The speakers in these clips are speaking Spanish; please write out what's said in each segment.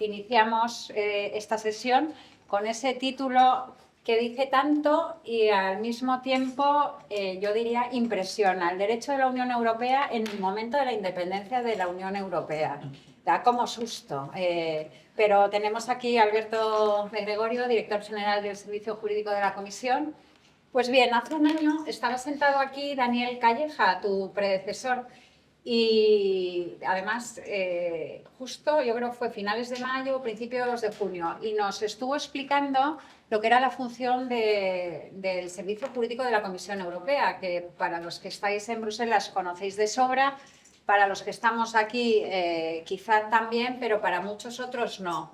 iniciamos esta sesión con ese título que dice tanto y al mismo tiempo, yo diría, impresiona. El derecho de la Unión Europea en el momento de la independencia de la Unión Europea. Da como susto. Pero tenemos aquí a Alberto de Gregorio, director general del Servicio Jurídico de la Comisión. Pues bien, hace un año estaba sentado aquí Daniel Calleja, tu predecesor, y además, justo yo creo que fue finales de mayo, principios de junio, y nos estuvo explicando lo que era la función del Servicio Jurídico de la Comisión Europea, que para los que estáis en Bruselas conocéis de sobra, para los que estamos aquí quizá también, pero para muchos otros no.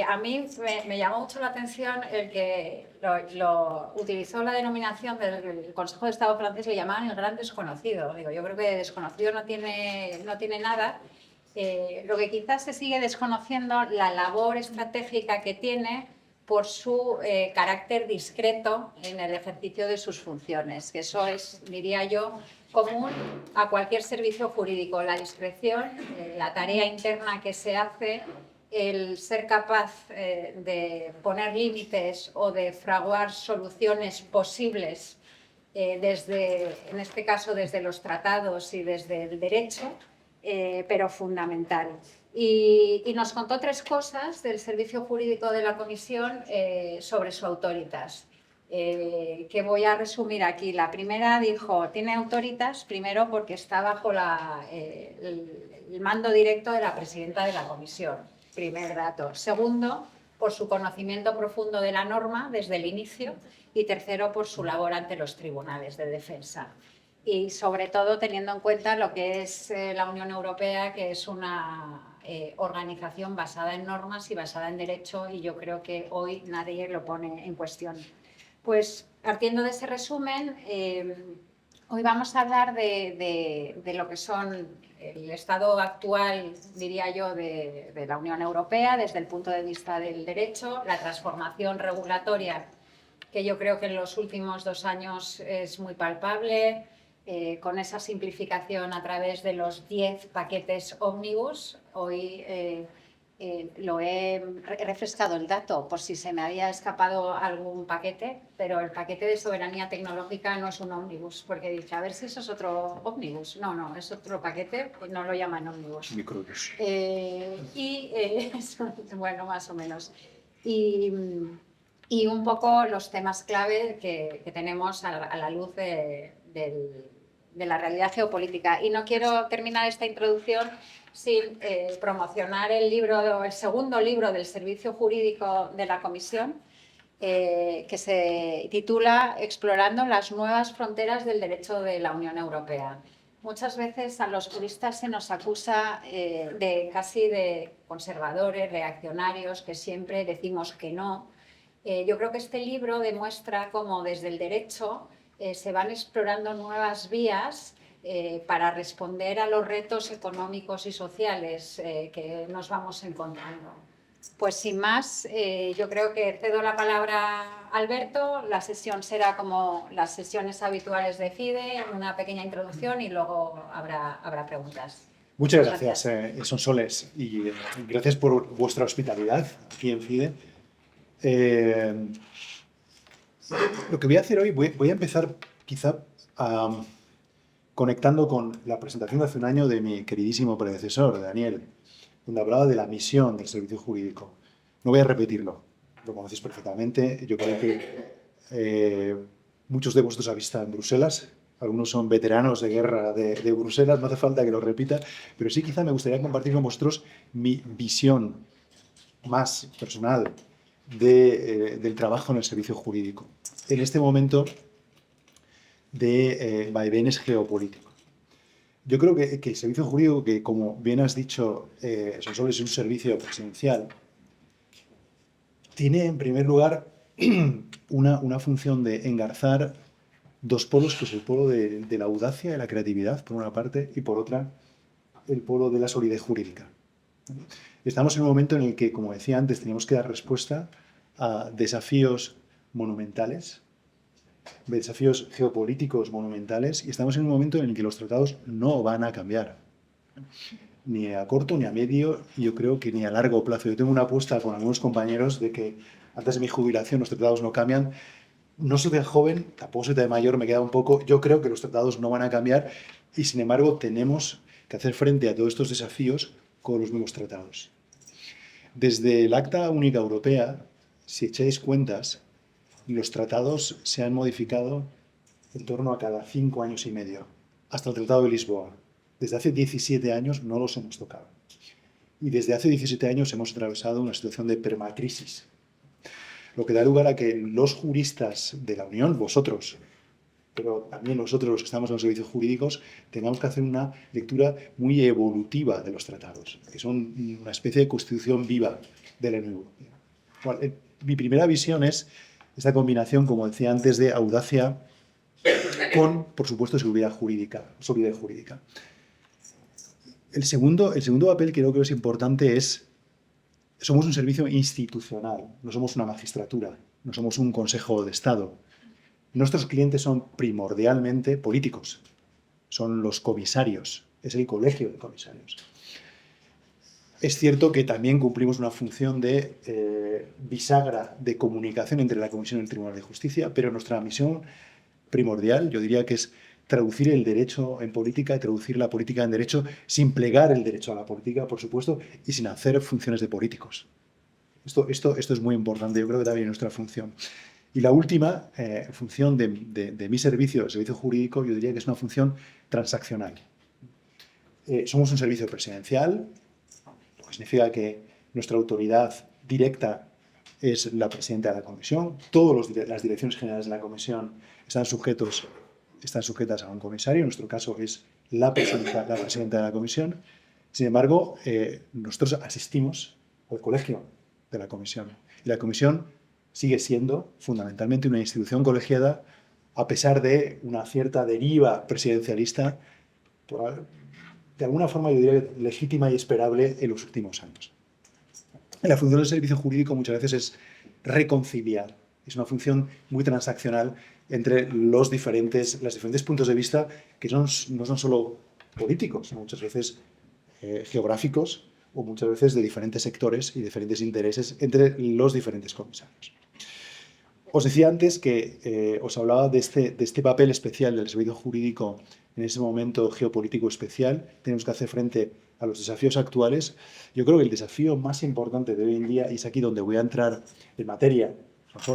A mí me llamó mucho la atención el que lo utilizó la denominación del Consejo de Estado francés, le llamaban el gran desconocido. Digo, yo creo que desconocido no tiene nada. Lo que quizás se sigue desconociendo, la labor estratégica que tiene por su carácter discreto en el ejercicio de sus funciones, que eso es, diría yo, común a cualquier servicio jurídico. La discreción, la tarea interna que se hace, el ser capaz de poner límites o de fraguar soluciones posibles desde, en este caso, desde los tratados y desde el derecho, pero fundamental. Y nos contó tres cosas del Servicio Jurídico de la Comisión sobre su autoritas, que voy a resumir aquí. La primera dijo, tiene autoritas, primero porque está bajo el mando directo de la presidenta de la Comisión. Primer dato. Segundo, por su conocimiento profundo de la norma desde el inicio. Y tercero, por su labor ante los tribunales de defensa. Y sobre todo teniendo en cuenta lo que es la Unión Europea, que es una organización basada en normas y basada en derecho, y yo creo que hoy nadie lo pone en cuestión. Pues partiendo de ese resumen, hoy vamos a hablar de lo que son el estado actual, diría yo, de la Unión Europea desde el punto de vista del derecho, la transformación regulatoria, que yo creo que en los últimos 2 años es muy palpable, con esa simplificación a través de los 10 paquetes ómnibus. Hoy lo he refrescado el dato por si se me había escapado algún paquete, pero el paquete de soberanía tecnológica no es un ómnibus, porque dije, a ver si eso es otro ómnibus. No, es otro paquete, no lo llaman ómnibus. Microbús. Bueno, más o menos. Y un poco los temas clave que tenemos a la luz de la realidad geopolítica. Y no quiero terminar esta introducción sin promocionar el segundo libro del Servicio Jurídico de la Comisión, que se titula Explorando las nuevas fronteras del derecho de la Unión Europea. Muchas veces a los juristas se nos acusa casi de conservadores, reaccionarios, que siempre decimos que no. Yo creo que este libro demuestra cómo desde el derecho se van explorando nuevas vías para responder a los retos económicos y sociales que nos vamos encontrando. Pues sin más, yo creo que cedo la palabra a Alberto. La sesión será como las sesiones habituales de FIDE, una pequeña introducción y luego habrá preguntas. Muchas gracias, Sonsoles, y gracias por vuestra hospitalidad aquí en FIDE. Lo que voy a hacer hoy, voy a empezar quizá conectando con la presentación de hace un año de mi queridísimo predecesor, Daniel, donde hablaba de la misión del servicio jurídico. No voy a repetirlo, lo conocéis perfectamente. Yo creo que muchos de vosotros habéis estado en Bruselas, algunos son veteranos de guerra de Bruselas, no hace falta que lo repita, pero sí quizá me gustaría compartir con vosotros mi visión más personal del trabajo en el servicio jurídico, en este momento de vaivenes geopolíticos. Yo creo que el servicio jurídico, que como bien has dicho, Sonsoles, es un servicio presidencial, tiene en primer lugar una función de engarzar dos polos, que es el polo de la audacia y la creatividad, por una parte, y por otra, el polo de la solidez jurídica. Estamos en un momento en el que, como decía antes, tenemos que dar respuesta a desafíos monumentales, desafíos geopolíticos monumentales, y estamos en un momento en el que los tratados no van a cambiar. ni a corto, ni a medio, y yo creo que ni a largo plazo. Yo tengo una apuesta con algunos compañeros de que antes de mi jubilación los tratados no cambian. No soy de joven, tampoco soy de mayor, me queda un poco. Yo creo que los tratados no van a cambiar y, sin embargo, tenemos que hacer frente a todos estos desafíos con los nuevos tratados. Desde el Acta Única Europea, si echáis cuentas, los tratados se han modificado en torno a cada 5 años y medio, hasta el Tratado de Lisboa. Desde hace 17 años no los hemos tocado. Y desde hace 17 años hemos atravesado una situación de permacrisis, lo que da lugar a que los juristas de la Unión, vosotros, pero también nosotros los que estamos en los servicios jurídicos, tengamos que hacer una lectura muy evolutiva de los tratados, que son una especie de constitución viva de la Unión Europea. Bueno, mi primera visión es esta combinación, como decía antes, de audacia con, por supuesto, seguridad jurídica. El segundo papel que creo que es importante es: somos un servicio institucional, no somos una magistratura, no somos un consejo de Estado. Nuestros clientes son primordialmente políticos, son los comisarios, es el colegio de comisarios. Es cierto que también cumplimos una función de bisagra de comunicación entre la Comisión y el Tribunal de Justicia, pero nuestra misión primordial, yo diría que es traducir el derecho en política y traducir la política en derecho sin plegar el derecho a la política, por supuesto, y sin hacer funciones de políticos. Esto es muy importante, yo creo que también es nuestra función. Y la última función de mi servicio, el servicio jurídico, yo diría que es una función transaccional. Somos un servicio presidencial, lo que significa que nuestra autoridad directa es la presidenta de la comisión. Todas las direcciones generales de la comisión están sujetas a un comisario. En nuestro caso es la presidenta de la comisión. Sin embargo, nosotros asistimos al colegio de la comisión. Y la comisión sigue siendo fundamentalmente una institución colegiada, a pesar de una cierta deriva presidencialista, de alguna forma yo diría legítima y esperable en los últimos años. La función del servicio jurídico muchas veces es reconciliar. Es una función muy transaccional entre los diferentes puntos de vista que no son solo políticos, muchas veces geográficos o muchas veces de diferentes sectores y diferentes intereses entre los diferentes comisarios. Os decía antes que os hablaba de este papel especial del servicio jurídico en ese momento geopolítico especial. Tenemos que hacer frente a los desafíos actuales. Yo creo que el desafío más importante de hoy en día, y es aquí donde voy a entrar en materia,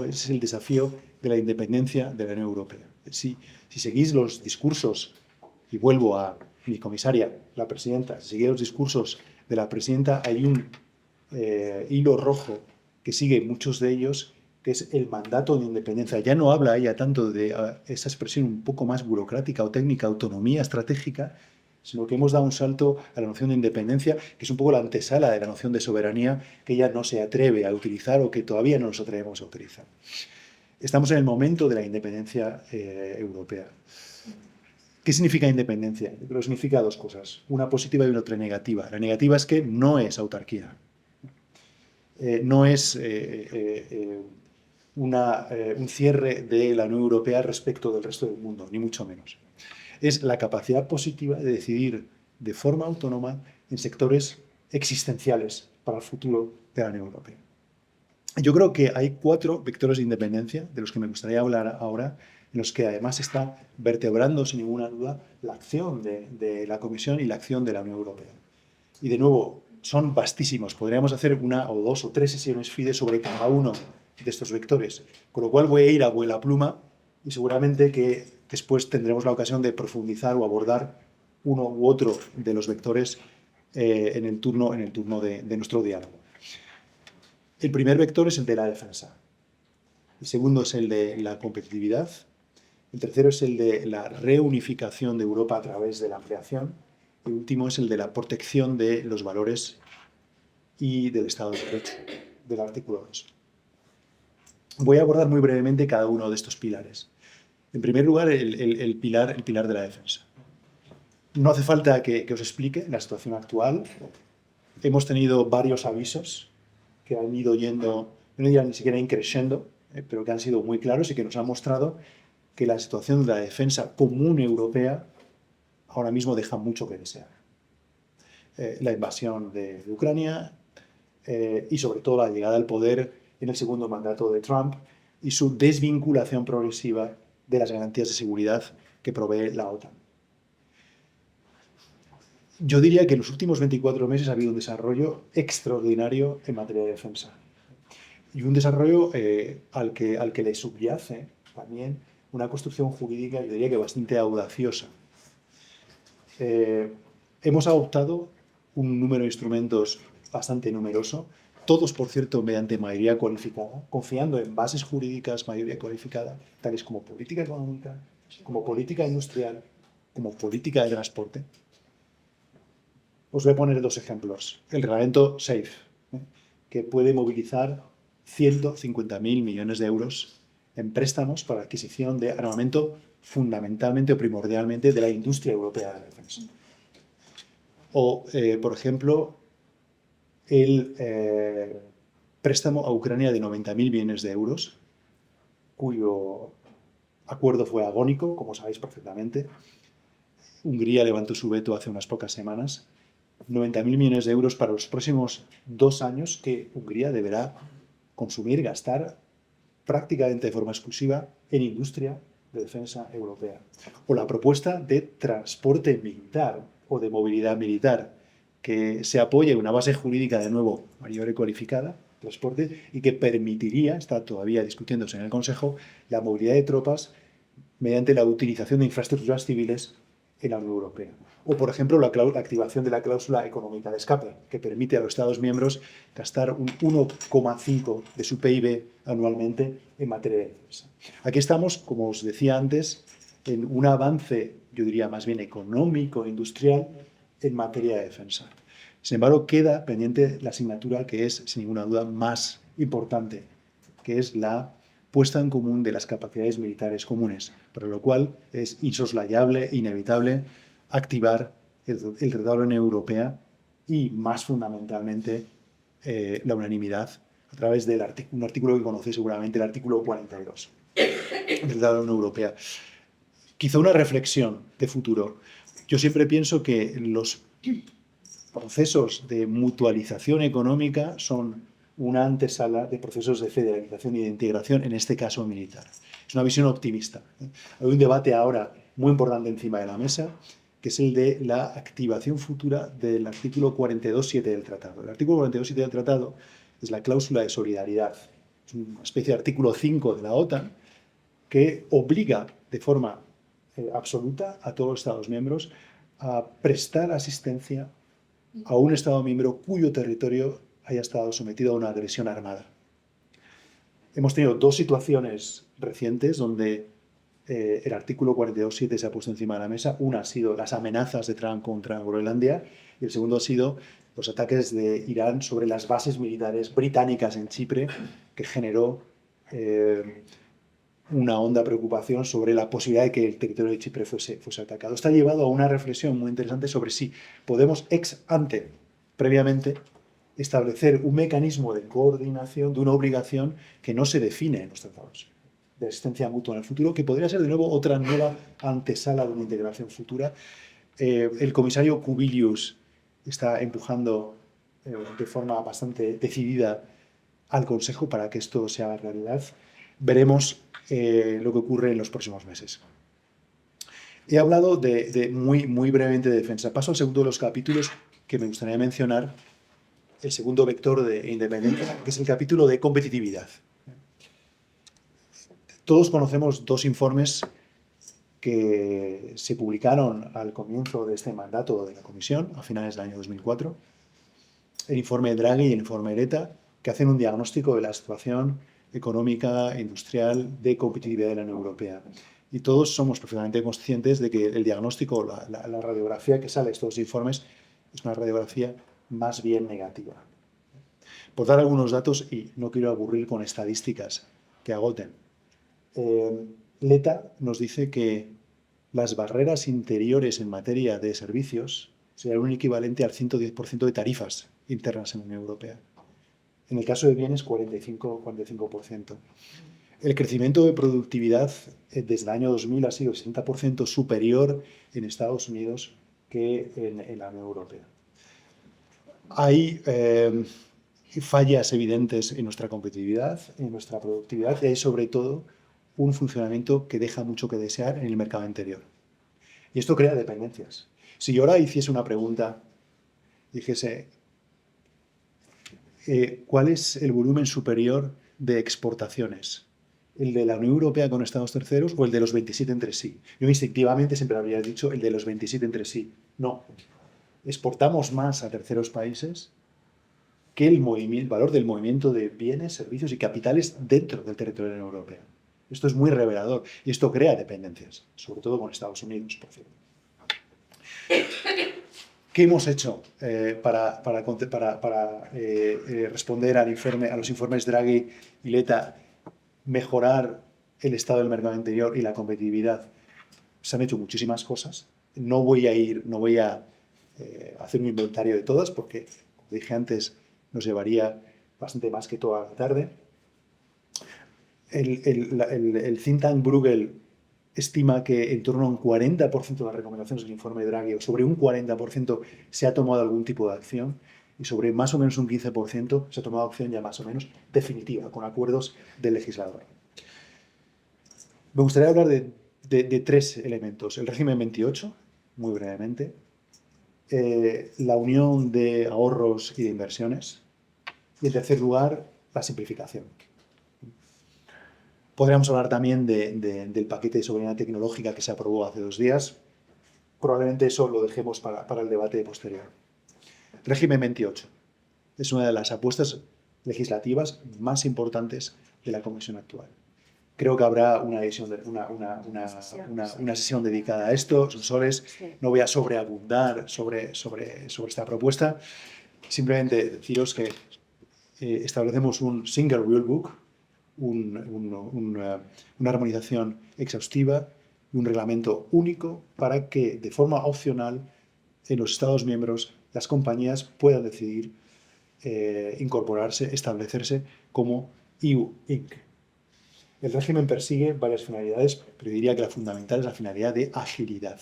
es el desafío de la independencia de la Unión Europea. Si seguís los discursos, y vuelvo a mi comisaria, la presidenta, si seguís los discursos de la presidenta, hay un hilo rojo que sigue muchos de ellos, que es el mandato de independencia. Ya no habla ella tanto de esa expresión un poco más burocrática o técnica, autonomía estratégica, sino que hemos dado un salto a la noción de independencia, que es un poco la antesala de la noción de soberanía que ella no se atreve a utilizar o que todavía no nos atrevemos a utilizar. Estamos en el momento de la independencia europea. ¿Qué significa independencia? Yo creo que significa dos cosas, una positiva y una otra negativa. La negativa es que no es autarquía, no es un cierre de la Unión Europea respecto del resto del mundo, ni mucho menos. Es la capacidad positiva de decidir de forma autónoma en sectores existenciales para el futuro de la Unión Europea. Yo creo que hay 4 vectores de independencia de los que me gustaría hablar ahora, en los que además está vertebrando sin ninguna duda la acción de la Comisión y la acción de la Unión Europea. Y de nuevo, son vastísimos. Podríamos hacer 1 o 2 o 3 sesiones FIDE sobre cada uno de estos vectores, con lo cual voy a ir a vuela pluma y seguramente que después tendremos la ocasión de profundizar o abordar uno u otro de los vectores en el turno de nuestro diálogo. El primer vector es el de la defensa, el segundo es el de la competitividad, el tercero es el de la reunificación de Europa a través de la ampliación, y el último es el de la protección de los valores y del Estado de Derecho, del artículo 2. Voy a abordar muy brevemente cada uno de estos pilares. En primer lugar, el pilar de la defensa. No hace falta que os explique la situación actual. Hemos tenido varios avisos que han ido yendo, no diría ni siquiera increciendo, pero que han sido muy claros y que nos han mostrado que la situación de la defensa común europea ahora mismo deja mucho que desear. la invasión de Ucrania y sobre todo la llegada al poder en el segundo mandato de Trump y su desvinculación progresiva de las garantías de seguridad que provee la OTAN. Yo diría que en los últimos 24 meses ha habido un desarrollo extraordinario en materia de defensa. Y un desarrollo al que le subyace también una construcción jurídica, yo diría que bastante audaciosa. Hemos adoptado un número de instrumentos bastante numeroso, todos, por cierto, mediante mayoría cualificada, confiando en bases jurídicas mayoría cualificada, tales como política económica, como política industrial, como política de transporte. Os voy a poner dos ejemplos. El reglamento SAFE, que puede movilizar 150.000 millones de euros en préstamos para adquisición de armamento fundamentalmente o primordialmente de la industria europea de la defensa. O, por ejemplo, el préstamo a Ucrania de 90.000 millones de euros, cuyo acuerdo fue agónico, como sabéis perfectamente. Hungría levantó su veto hace unas pocas semanas. 90.000 millones de euros para los próximos 2 años que Hungría deberá consumir, gastar prácticamente de forma exclusiva en industria de defensa europea. O la propuesta de transporte militar o de movilidad militar, que se apoye en una base jurídica, de nuevo, mayor y cualificada, transporte, y que permitiría, está todavía discutiéndose en el Consejo, la movilidad de tropas mediante la utilización de infraestructuras civiles en la Unión Europea. O, por ejemplo, la activación de la cláusula económica de escape, que permite a los Estados miembros gastar un 1,5% de su PIB anualmente en materia de defensa. Aquí estamos, como os decía antes, en un avance, yo diría más bien económico, industrial, en materia de defensa. Sin embargo, queda pendiente la asignatura que es, sin ninguna duda, más importante, que es la puesta en común de las capacidades militares comunes, para lo cual es insoslayable e inevitable activar el Tratado de la Unión Europea y, más fundamentalmente, la unanimidad a través de un artículo que conocéis seguramente, el artículo 42 del Tratado de la Unión Europea. Quizá una reflexión de futuro. Yo siempre pienso que los procesos de mutualización económica son una antesala de procesos de federalización y de integración, en este caso militar. Es una visión optimista. Hay un debate ahora muy importante encima de la mesa, que es el de la activación futura del artículo 42.7 del Tratado. El artículo 42.7 del Tratado es la cláusula de solidaridad. Es una especie de artículo 5 de la OTAN que obliga de forma absoluta a todos los Estados miembros a prestar asistencia a un Estado miembro cuyo territorio haya estado sometido a una agresión armada. Hemos tenido dos situaciones recientes donde el artículo 42.7 se ha puesto encima de la mesa. Una ha sido las amenazas de Trump contra Groenlandia y el segundo ha sido los ataques de Irán sobre las bases militares británicas en Chipre, que generó una honda preocupación sobre la posibilidad de que el territorio de Chipre fuese atacado. Esto ha llevado a una reflexión muy interesante sobre si podemos ex ante, previamente, establecer un mecanismo de coordinación de una obligación que no se define en los tratados de asistencia mutua en el futuro, que podría ser de nuevo otra nueva antesala de una integración futura. El comisario Kubilius está empujando de forma bastante decidida al Consejo para que esto se haga realidad. Veremos lo que ocurre en los próximos meses. He hablado muy brevemente de defensa. Paso al segundo de los capítulos que me gustaría mencionar, el segundo vector de independencia, que es el capítulo de competitividad. Todos conocemos dos informes que se publicaron al comienzo de este mandato de la Comisión, a finales del año 2004, el informe Draghi y el informe Letta, que hacen un diagnóstico de la situación económica, industrial, de competitividad de la Unión Europea. Y todos somos perfectamente conscientes de que el diagnóstico, la radiografía que sale de estos informes, es una radiografía más bien negativa. Por dar algunos datos, y no quiero aburrir con estadísticas que agoten, Letta nos dice que las barreras interiores en materia de servicios serían un equivalente al 110% de tarifas internas en la Unión Europea. En el caso de bienes, 45%. El crecimiento de productividad desde el año 2000 ha sido 60% superior en Estados Unidos que en la Unión Europea. Hay fallas evidentes en nuestra competitividad, en nuestra productividad y hay sobre todo un funcionamiento que deja mucho que desear en el mercado interior. Y esto crea dependencias. Si yo ahora hiciese una pregunta, dijese, ¿cuál es el volumen superior de exportaciones? ¿El de la Unión Europea con Estados terceros o el de los 27 entre sí? Yo instintivamente siempre habría dicho el de los 27 entre sí. No, exportamos más a terceros países que el valor del movimiento de bienes, servicios y capitales dentro del territorio de la Unión Europea. Esto es muy revelador y esto crea dependencias, sobre todo con Estados Unidos, por cierto. ¿Qué hemos hecho para responder a los informes Draghi y Letta, mejorar el estado del mercado interior y la competitividad? Se han hecho muchísimas cosas. No voy a hacer un inventario de todas porque, como dije antes, nos llevaría bastante más que toda la tarde. El think tank Bruegel estima que en torno a un 40% de las recomendaciones del informe Draghi, o sobre un 40%, se ha tomado algún tipo de acción, y sobre más o menos un 15% se ha tomado acción ya más o menos definitiva, con acuerdos del legislador. Me gustaría hablar de tres elementos. El régimen 28, muy brevemente, la unión de ahorros y de inversiones, y en tercer lugar, la simplificación. Podríamos hablar también del paquete de soberanía tecnológica que se aprobó hace 2 días. Probablemente eso lo dejemos para el debate posterior. Régimen 28 es una de las apuestas legislativas más importantes de la Comisión actual. Creo que habrá una sesión dedicada a esto, Sonsoles. No voy a sobreabundar sobre esta propuesta. Simplemente deciros que establecemos un single rule book, una armonización exhaustiva y un reglamento único para que, de forma opcional, en los Estados miembros, las compañías puedan decidir incorporarse, establecerse como EU Inc. El régimen persigue varias finalidades, pero diría que la fundamental es la finalidad de agilidad.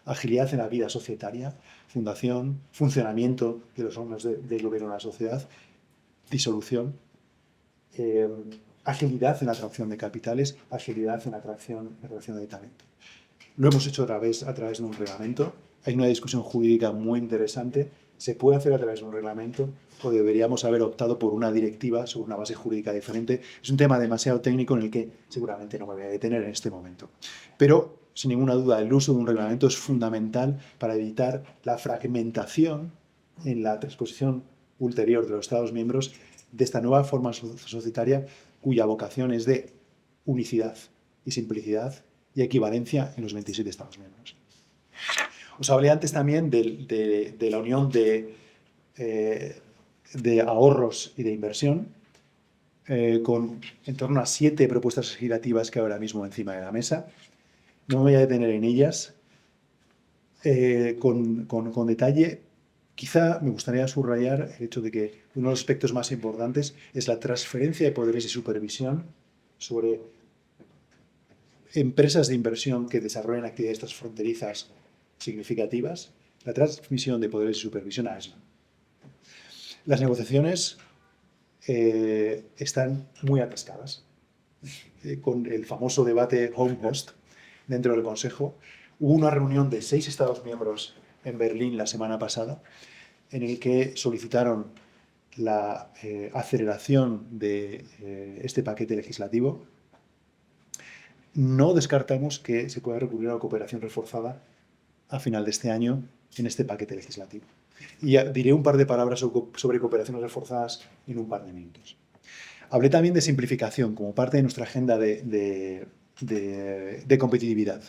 Agilidad en la vida societaria, fundación, funcionamiento de los órganos del gobierno de la sociedad, disolución, agilidad en la atracción de capitales, agilidad en la atracción de talento. Lo hemos hecho a través de un reglamento. Hay una discusión jurídica muy interesante. ¿Se puede hacer a través de un reglamento o deberíamos haber optado por una directiva sobre una base jurídica diferente? Es un tema demasiado técnico en el que seguramente no me voy a detener en este momento. Pero, sin ninguna duda, el uso de un reglamento es fundamental para evitar la fragmentación en la transposición ulterior de los Estados miembros de esta nueva forma societaria cuya vocación es de unicidad y simplicidad y equivalencia en los 27 Estados miembros. Os hablé antes también de la unión de ahorros y de inversión, con en torno a 7 propuestas legislativas que hay ahora mismo encima de la mesa. No me voy a detener en ellas con detalle. Quizá me gustaría subrayar el hecho de que uno de los aspectos más importantes es la transferencia de poderes y supervisión sobre empresas de inversión que desarrollen actividades transfronterizas significativas, la transmisión de poderes y supervisión a ESMA. Las negociaciones están muy atascadas. Con el famoso debate Home Host dentro del Consejo, hubo una reunión de 6 Estados miembros en Berlín la semana pasada, en el que solicitaron la aceleración de este paquete legislativo. No descartamos que se pueda recurrir a la cooperación reforzada a final de este año en este paquete legislativo. Y diré un par de palabras sobre cooperaciones reforzadas en un par de minutos. Hablé también de simplificación como parte de nuestra agenda de competitividad.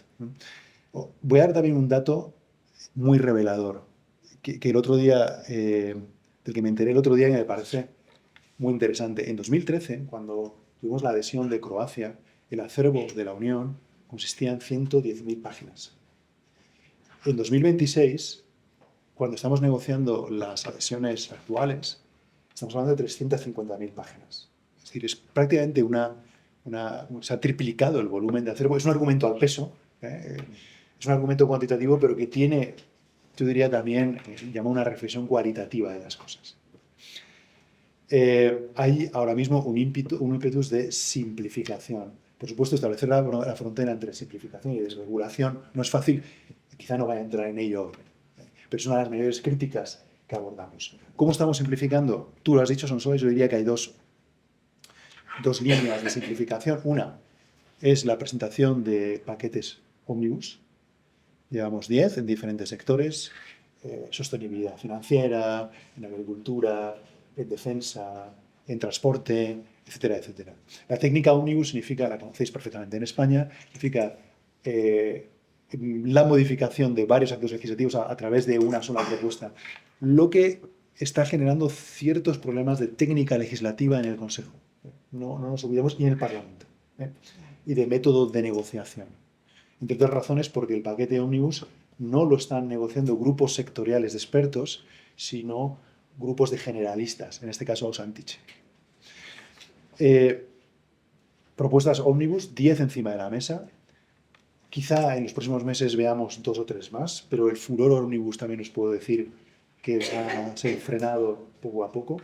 Voy a dar también un dato muy revelador, que el otro día, del que me enteré el otro día y me parece muy interesante. En 2013, cuando tuvimos la adhesión de Croacia, el acervo de la Unión consistía en 110.000 páginas. En 2026, cuando estamos negociando las adhesiones actuales, estamos hablando de 350.000 páginas. Es decir, es prácticamente se ha triplicado el volumen de acervo. Es un argumento al peso, es un argumento cuantitativo, pero que tiene yo diría también, llama una reflexión cualitativa de las cosas. Hay ahora mismo un ímpetus de simplificación. Por supuesto, establecer la frontera entre simplificación y desregulación no es fácil, quizá no vaya a entrar en ello, pero es una de las mayores críticas que abordamos. ¿Cómo estamos simplificando? Tú lo has dicho, Sonsoles, yo diría que hay dos líneas de simplificación. Una es la presentación de paquetes ómnibus. Llevamos 10 en diferentes sectores, sostenibilidad financiera, en agricultura, en defensa, en transporte, etcétera, etcétera. La técnica ómnibus significa, la conocéis perfectamente en España, significa la modificación de varios actos legislativos a través de una sola propuesta, lo que está generando ciertos problemas de técnica legislativa en el Consejo. No nos olvidemos, y en el Parlamento, y de método de negociación. Entre otras razones, porque el paquete ómnibus no lo están negociando grupos sectoriales de expertos, sino grupos de generalistas, en este caso Ausantich. Propuestas ómnibus, 10 encima de la mesa. Quizá en los próximos meses veamos 2 o 3 más, pero el furor ómnibus también os puedo decir que va a ser frenado poco a poco.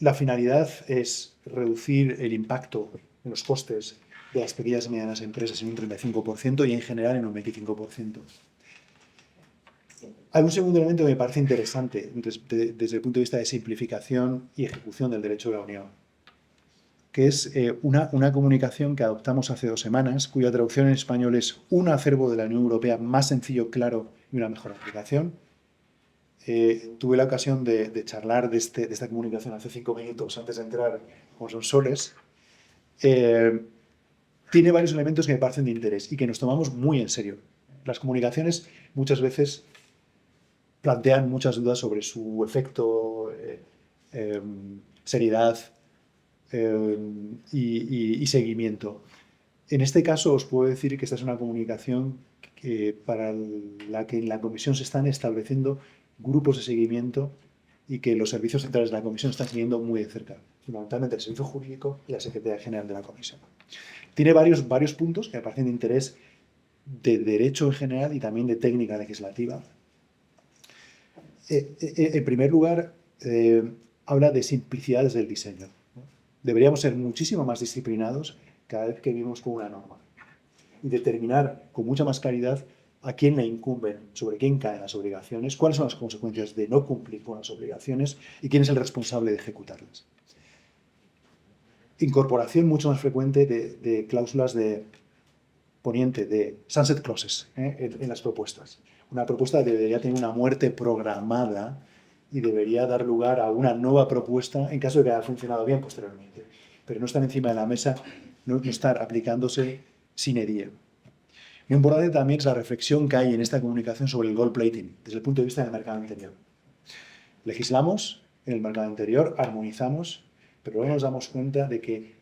La finalidad es reducir el impacto en los costes de las pequeñas y medianas empresas en un 35% y en general en un 25%. Hay un segundo elemento que me parece interesante desde el punto de vista de simplificación y ejecución del derecho de la Unión, que es una comunicación que adoptamos hace 2 semanas, cuya traducción en español es un acervo de la Unión Europea más sencillo, claro y una mejor aplicación. Tuve la ocasión de charlar de esta comunicación hace 5 minutos antes de entrar con Sonsoles. Tiene varios elementos que me parecen de interés y que nos tomamos muy en serio. Las comunicaciones muchas veces plantean muchas dudas sobre su efecto, seriedad y seguimiento. En este caso os puedo decir que esta es una comunicación para la que en la Comisión se están estableciendo grupos de seguimiento y que los servicios centrales de la Comisión están siguiendo muy de cerca, fundamentalmente el Servicio Jurídico y la Secretaría General de la Comisión. Tiene varios puntos que me parecen de interés de derecho en general y también de técnica legislativa. En primer lugar, habla de simplicidades del diseño. Deberíamos ser muchísimo más disciplinados cada vez que vivimos con una norma y determinar con mucha más claridad a quién le incumben, sobre quién caen las obligaciones, cuáles son las consecuencias de no cumplir con las obligaciones y quién es el responsable de ejecutarlas. Incorporación mucho más frecuente de cláusulas de poniente, de sunset clauses en las propuestas. Una propuesta debería tener una muerte programada y debería dar lugar a una nueva propuesta en caso de que haya funcionado bien posteriormente. Pero no estar encima de la mesa, no estar aplicándose sine die. Muy importante también es la reflexión que hay en esta comunicación sobre el gold plating, desde el punto de vista del mercado interior. Legislamos en el mercado interior, armonizamos, pero luego nos damos cuenta de que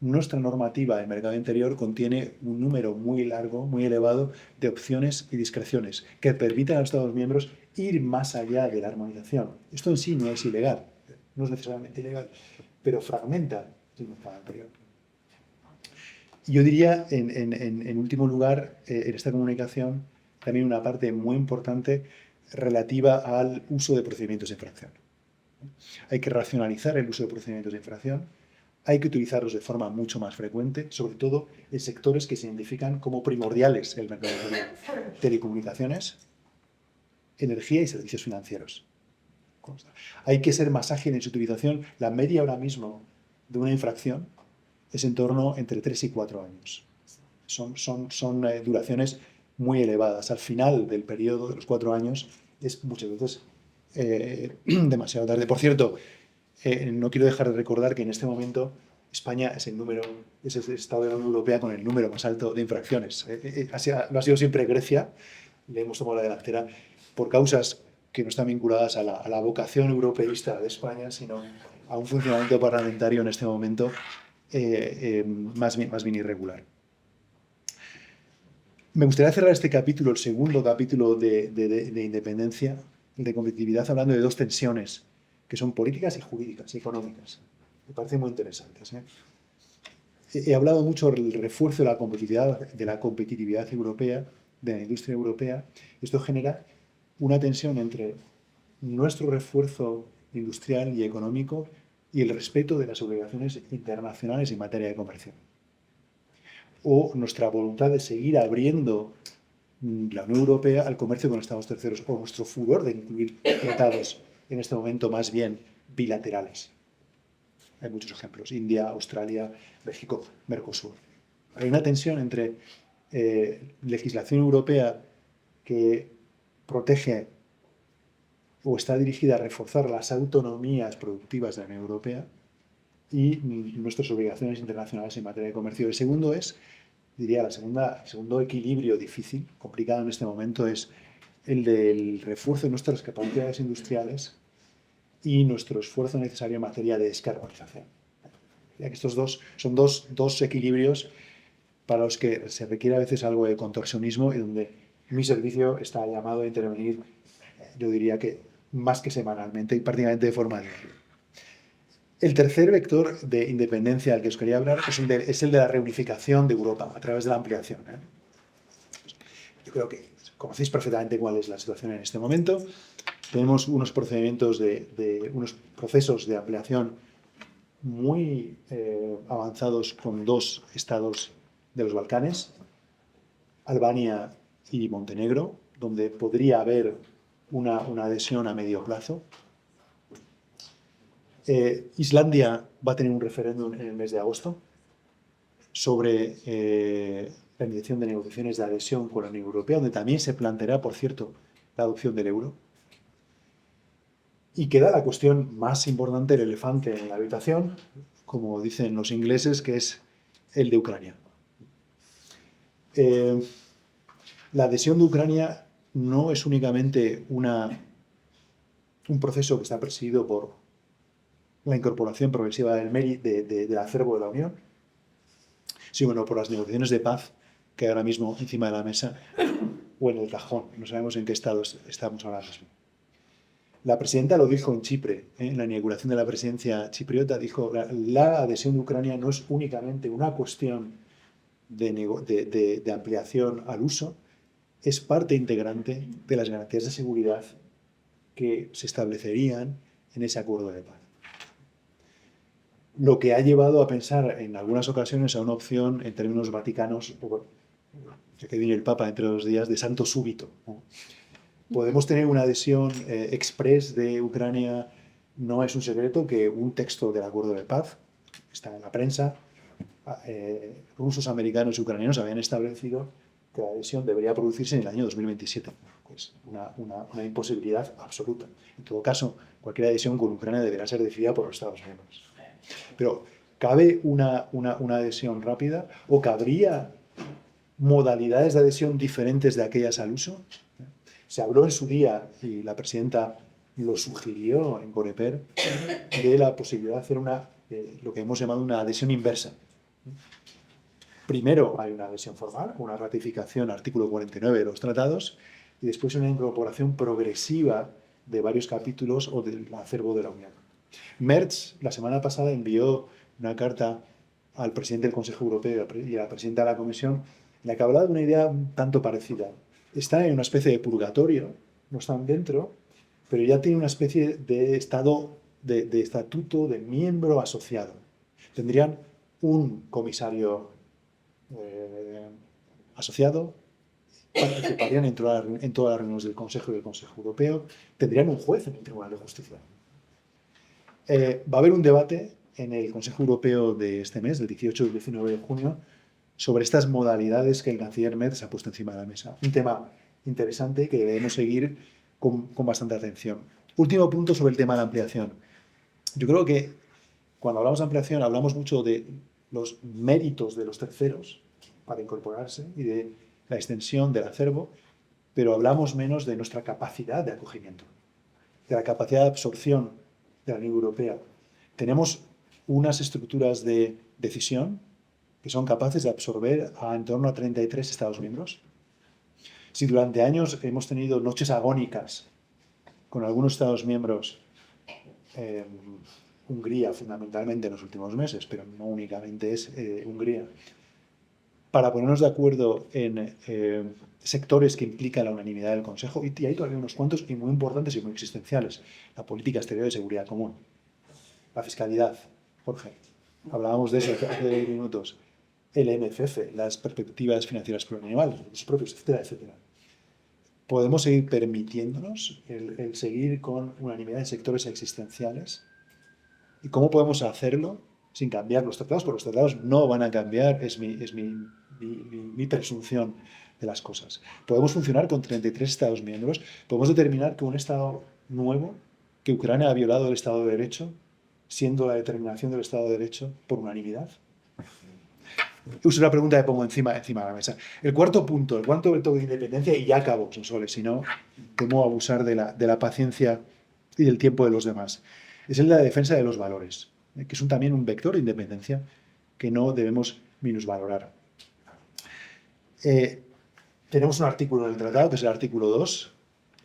nuestra normativa del mercado interior contiene un número muy largo, muy elevado de opciones y discreciones que permiten a los Estados miembros ir más allá de la armonización. Esto en sí no es ilegal, no es necesariamente ilegal, pero fragmenta el mercado interior. Yo diría, en último lugar, en esta comunicación, también una parte muy importante relativa al uso de procedimientos de infracción. Hay que racionalizar el uso de procedimientos de infracción, hay que utilizarlos de forma mucho más frecuente, sobre todo en sectores que se identifican como primordiales en el mercado interior: telecomunicaciones, energía y servicios financieros. Hay que ser más ágil en su utilización. La media ahora mismo de una infracción es en torno entre 3 y 4 años. Son duraciones muy elevadas. Al final del periodo de los 4 años es muchas veces demasiado tarde. Por cierto, no quiero dejar de recordar que en este momento España es el Estado de la Unión Europea con el número más alto de infracciones. Lo ha sido siempre Grecia, le hemos tomado la delantera por causas que no están vinculadas a la vocación europeísta de España, sino a un funcionamiento parlamentario en este momento más bien irregular. Me gustaría cerrar este capítulo, el segundo capítulo de independencia, de competitividad, hablando de 2 tensiones, que son políticas y jurídicas y económicas. Me parecen muy interesantes. He hablado mucho del refuerzo de la competitividad europea de la industria europea. Esto genera una tensión entre nuestro refuerzo industrial y económico y el respeto de las obligaciones internacionales en materia de comercio. O nuestra voluntad de seguir abriendo la Unión Europea al comercio con estados terceros, o nuestro furor de incluir tratados en este momento más bien bilaterales. Hay muchos ejemplos: India, Australia, México, Mercosur. Hay una tensión entre legislación europea que protege o está dirigida a reforzar las autonomías productivas de la Unión Europea y nuestras obligaciones internacionales en materia de comercio. El segundo es, diría, el segundo equilibrio difícil, complicado en este momento, es el del refuerzo de nuestras capacidades industriales y nuestro esfuerzo necesario en materia de descarbonización. Ya que estos dos son dos equilibrios para los que se requiere a veces algo de contorsionismo y donde mi servicio está llamado a intervenir, yo diría que más que semanalmente y prácticamente de forma diaria. El tercer vector de independencia al que os quería hablar es el de la reunificación de Europa a través de la ampliación. Yo creo que conocéis perfectamente cuál es la situación en este momento. Tenemos unos procedimientos unos procesos de ampliación muy avanzados con dos estados de los Balcanes, Albania y Montenegro, donde podría haber una adhesión a medio plazo. Islandia va a tener un referéndum en el mes de agosto sobre la iniciación de negociaciones de adhesión con la Unión Europea, donde también se planteará, por cierto, la adopción del euro. Y queda la cuestión más importante, el elefante en la habitación, como dicen los ingleses, que es el de Ucrania. La adhesión de Ucrania no es únicamente un proceso que está presidido por la incorporación progresiva del acervo de la Unión, sino por las negociaciones de paz que hay ahora mismo encima de la mesa o en el cajón. No sabemos en qué estado estamos ahora mismo. La presidenta lo dijo en Chipre, en la inauguración de la presidencia chipriota, dijo: la adhesión de Ucrania no es únicamente una cuestión de ampliación al uso, es parte integrante de las garantías de seguridad que se establecerían en ese acuerdo de paz. Lo que ha llevado a pensar en algunas ocasiones a una opción en términos vaticanos, ya que viene el Papa entre 2 días, de santo súbito, ¿no? Podemos tener una adhesión express de Ucrania. No es un secreto que un texto del acuerdo de paz, está en la prensa, rusos, americanos y ucranianos habían establecido que la adhesión debería producirse en el año 2027. Es una imposibilidad absoluta. En todo caso, cualquier adhesión con Ucrania deberá ser decidida por los Estados miembros. Pero, ¿cabe una adhesión rápida o cabría modalidades de adhesión diferentes de aquellas al uso? Se habló en su día, y la presidenta lo sugirió en Coreper, de la posibilidad de hacer lo que hemos llamado una adhesión inversa. Primero hay una adhesión formal, una ratificación, artículo 49 de los tratados, y después una incorporación progresiva de varios capítulos o del acervo de la Unión. Merz, la semana pasada, envió una carta al presidente del Consejo Europeo y a la presidenta de la Comisión, en la que hablaba de una idea un tanto parecida. Está en una especie de purgatorio, no están dentro, pero ya tiene una especie de estado, de estatuto de miembro asociado. Tendrían un comisario asociado, participarían en todas las reuniones del Consejo y del Consejo Europeo, tendrían un juez en el Tribunal de Justicia. Va a haber un debate en el Consejo Europeo de este mes, del 18 y 19 de junio, sobre estas modalidades que el canciller Merz ha puesto encima de la mesa. Un tema interesante que debemos seguir con bastante atención. Último punto sobre el tema de la ampliación. Yo creo que cuando hablamos de ampliación hablamos mucho de los méritos de los terceros para incorporarse y de la extensión del acervo, pero hablamos menos de nuestra capacidad de acogimiento, de la capacidad de absorción de la Unión Europea. Tenemos unas estructuras de decisión que son capaces de absorber en torno a 33 Estados miembros. Si durante años hemos tenido noches agónicas con algunos Estados miembros, Hungría fundamentalmente en los últimos meses, pero no únicamente es Hungría, para ponernos de acuerdo en sectores que implican la unanimidad del Consejo, y hay todavía unos cuantos y muy importantes y muy existenciales. La política exterior de seguridad común, la fiscalidad, Jorge, hablábamos de eso hace minutos, el MFF, las perspectivas financieras plurianuales, los propios, etcétera, etcétera. ¿Podemos seguir permitiéndonos el seguir con unanimidad en sectores existenciales? ¿Y cómo podemos hacerlo sin cambiar los tratados? Porque los tratados no van a cambiar, es mi presunción de las cosas. Podemos funcionar con 33 Estados miembros, podemos determinar que un Estado nuevo, que Ucrania ha violado el Estado de Derecho, siendo la determinación del Estado de Derecho por unanimidad. Es una pregunta que pongo encima de la mesa. El cuarto punto, el cuarto veto de independencia, y ya acabo, Sonsoles, si no, temo abusar de la paciencia y del tiempo de los demás. Es el de la defensa de los valores, que es también un vector de independencia que no debemos minusvalorar. Tenemos un artículo en el tratado, que es el artículo 2,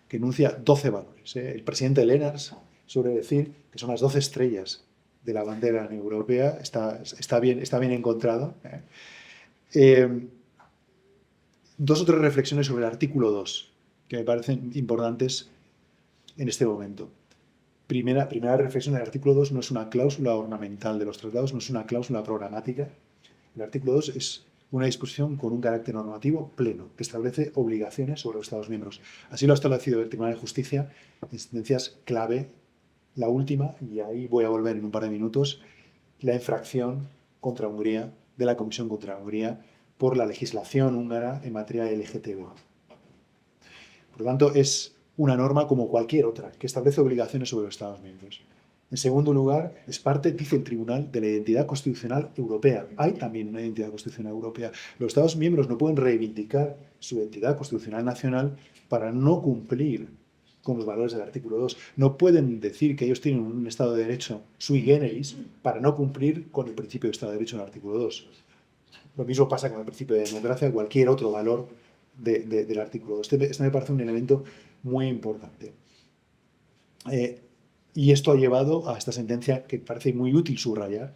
que enuncia 12 valores. El presidente Lennars suele decir que son las 12 estrellas de la bandera europea, está bien encontrado. Dos o tres reflexiones sobre el artículo 2, que me parecen importantes en este momento. Primera reflexión, el artículo 2 no es una cláusula ornamental de los tratados, no es una cláusula programática. El artículo 2 es una disposición con un carácter normativo pleno, que establece obligaciones sobre los Estados miembros. Así lo ha establecido el Tribunal de Justicia en sentencias clave. La última, y ahí voy a volver en un par de minutos, la infracción contra Hungría, de la Comisión contra Hungría, por la legislación húngara en materia LGTB. Por lo tanto, es una norma como cualquier otra, que establece obligaciones sobre los Estados miembros. En segundo lugar, es parte, dice el Tribunal, de la identidad constitucional europea. Hay también una identidad constitucional europea. Los Estados miembros no pueden reivindicar su identidad constitucional nacional para no cumplir con los valores del artículo 2. No pueden decir que ellos tienen un Estado de Derecho sui generis para no cumplir con el principio de Estado de Derecho en el artículo 2. Lo mismo pasa con el principio de democracia, cualquier otro valor del artículo 2. Este me parece un elemento muy importante. Y esto ha llevado a esta sentencia que parece muy útil subrayar,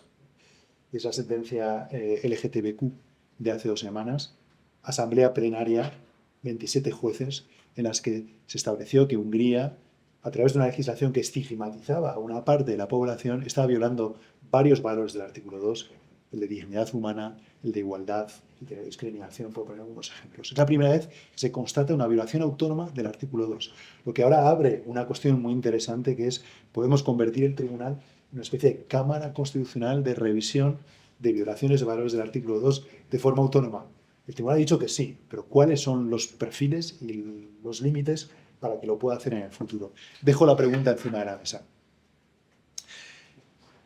es la sentencia LGTBQ de hace 2 semanas, asamblea plenaria, 27 jueces, en las que se estableció que Hungría, a través de una legislación que estigmatizaba a una parte de la población, estaba violando varios valores del artículo 2, el de dignidad humana, el de igualdad, el de discriminación, por poner algunos ejemplos. Es la primera vez que se constata una violación autónoma del artículo 2, lo que ahora abre una cuestión muy interesante, que es, podemos convertir el tribunal en una especie de cámara constitucional de revisión de violaciones de valores del artículo 2 de forma autónoma. El tribunal ha dicho que sí, pero ¿cuáles son los perfiles y los límites para que lo pueda hacer en el futuro? Dejo la pregunta encima de la mesa.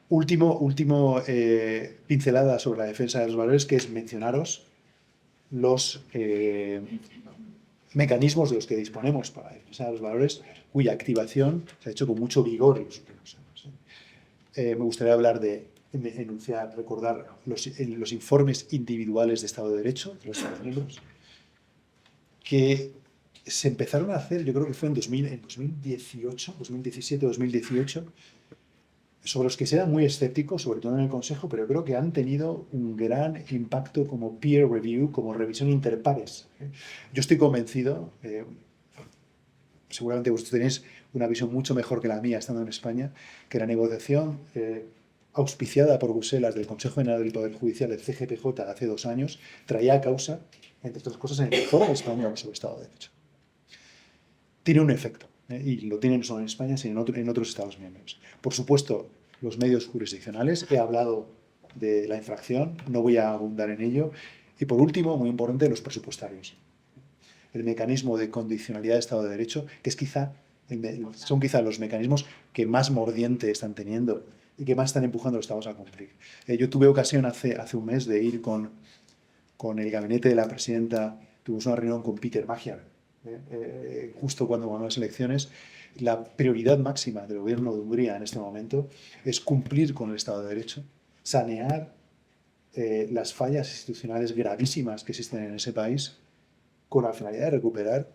Último pincelada sobre la defensa de los valores, que es mencionaros los mecanismos de los que disponemos para la defensa de los valores, cuya activación se ha hecho con mucho vigor en los últimos años. Me gustaría hablar recordar los informes individuales de Estado de Derecho de los Estados miembros, que se empezaron a hacer, yo creo que fue en 2018, 2017, 2018, sobre los que se era muy escéptico, sobre todo en el Consejo, pero creo que han tenido un gran impacto como peer review, como revisión interpares. Yo estoy convencido, seguramente vosotros tenéis una visión mucho mejor que la mía estando en España, que la negociación auspiciada por Bruselas del Consejo General del Poder Judicial, del CGPJ, de hace 2 años, traía a causa, entre otras cosas, en el informe español sobre Estado de Derecho. Tiene un efecto, y lo tiene no solo en España, sino en otros Estados miembros. Por supuesto, los medios jurisdiccionales, he hablado de la infracción, no voy a abundar en ello. Y por último, muy importante, los presupuestarios. El mecanismo de condicionalidad de Estado de Derecho, que son quizá los mecanismos que más mordiente están teniendo y que más están empujando a los Estados a cumplir. Yo tuve ocasión hace un mes de ir con el gabinete de la presidenta, tuvimos una reunión con Peter Magyar, justo cuando ganó las elecciones. La prioridad máxima del gobierno de Hungría en este momento es cumplir con el Estado de Derecho, sanear las fallas institucionales gravísimas que existen en ese país, con la finalidad de recuperar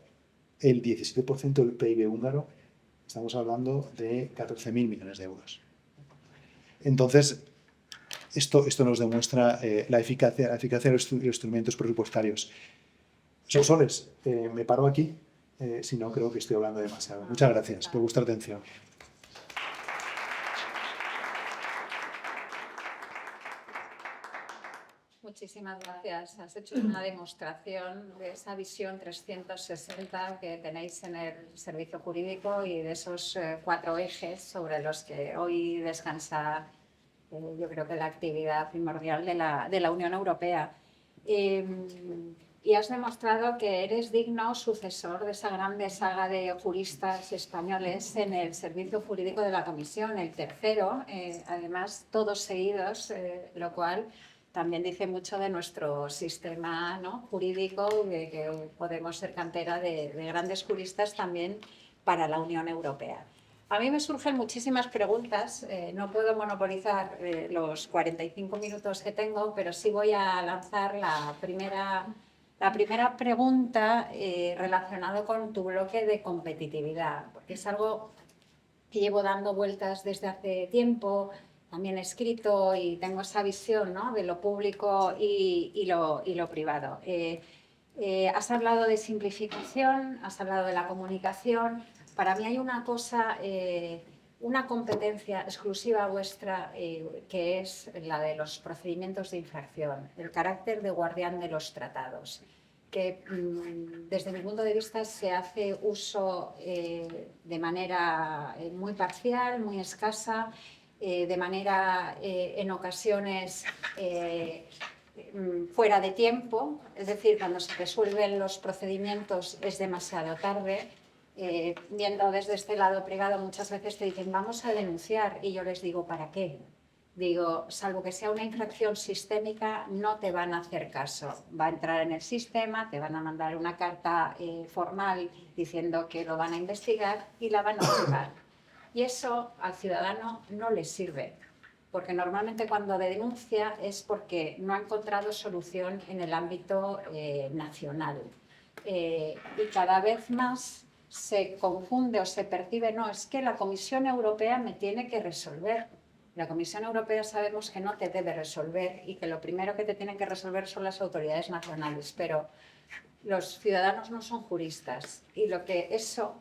el 17% del PIB húngaro. Estamos hablando de 14.000 millones de euros. Entonces, esto nos demuestra la eficacia de los instrumentos presupuestarios. Sonsoles, me paro aquí, si no creo que estoy hablando demasiado. Muchas gracias por vuestra atención. Muchísimas gracias. Has hecho una demostración de esa visión 360 que tenéis en el servicio jurídico y de esos 4 ejes sobre los que hoy descansa, yo creo que la actividad primordial de la Unión Europea. Y has demostrado que eres digno sucesor de esa grande saga de juristas españoles en el servicio jurídico de la Comisión, el tercero, además todos seguidos, lo cual también dice mucho de nuestro sistema, ¿no?, jurídico, de que podemos ser cantera de grandes juristas también para la Unión Europea. A mí me surgen muchísimas preguntas, no puedo monopolizar los 45 minutos que tengo, pero sí voy a lanzar la primera pregunta relacionada con tu bloque de competitividad, porque es algo que llevo dando vueltas desde hace tiempo, también he escrito y tengo esa visión, ¿no?, de lo público y lo privado. Has hablado de simplificación, has hablado de la comunicación. Para mí hay una cosa, una competencia exclusiva vuestra, que es la de los procedimientos de infracción, el carácter de guardián de los tratados, que desde mi punto de vista se hace uso de manera muy parcial, muy escasa, de manera en ocasiones fuera de tiempo, es decir, cuando se resuelven los procedimientos es demasiado tarde. Viendo desde este lado privado, muchas veces te dicen vamos a denunciar y yo les digo ¿para qué? Digo, salvo que sea una infracción sistémica, no te van a hacer caso. Va a entrar en el sistema, te van a mandar una carta formal diciendo que lo van a investigar y la van a juzgar. Y eso al ciudadano no le sirve, porque normalmente cuando denuncia es porque no ha encontrado solución en el ámbito nacional. Y cada vez más se confunde o se percibe, no, es que la Comisión Europea me tiene que resolver. La Comisión Europea sabemos que no te debe resolver y que lo primero que te tienen que resolver son las autoridades nacionales, pero los ciudadanos no son juristas y lo que eso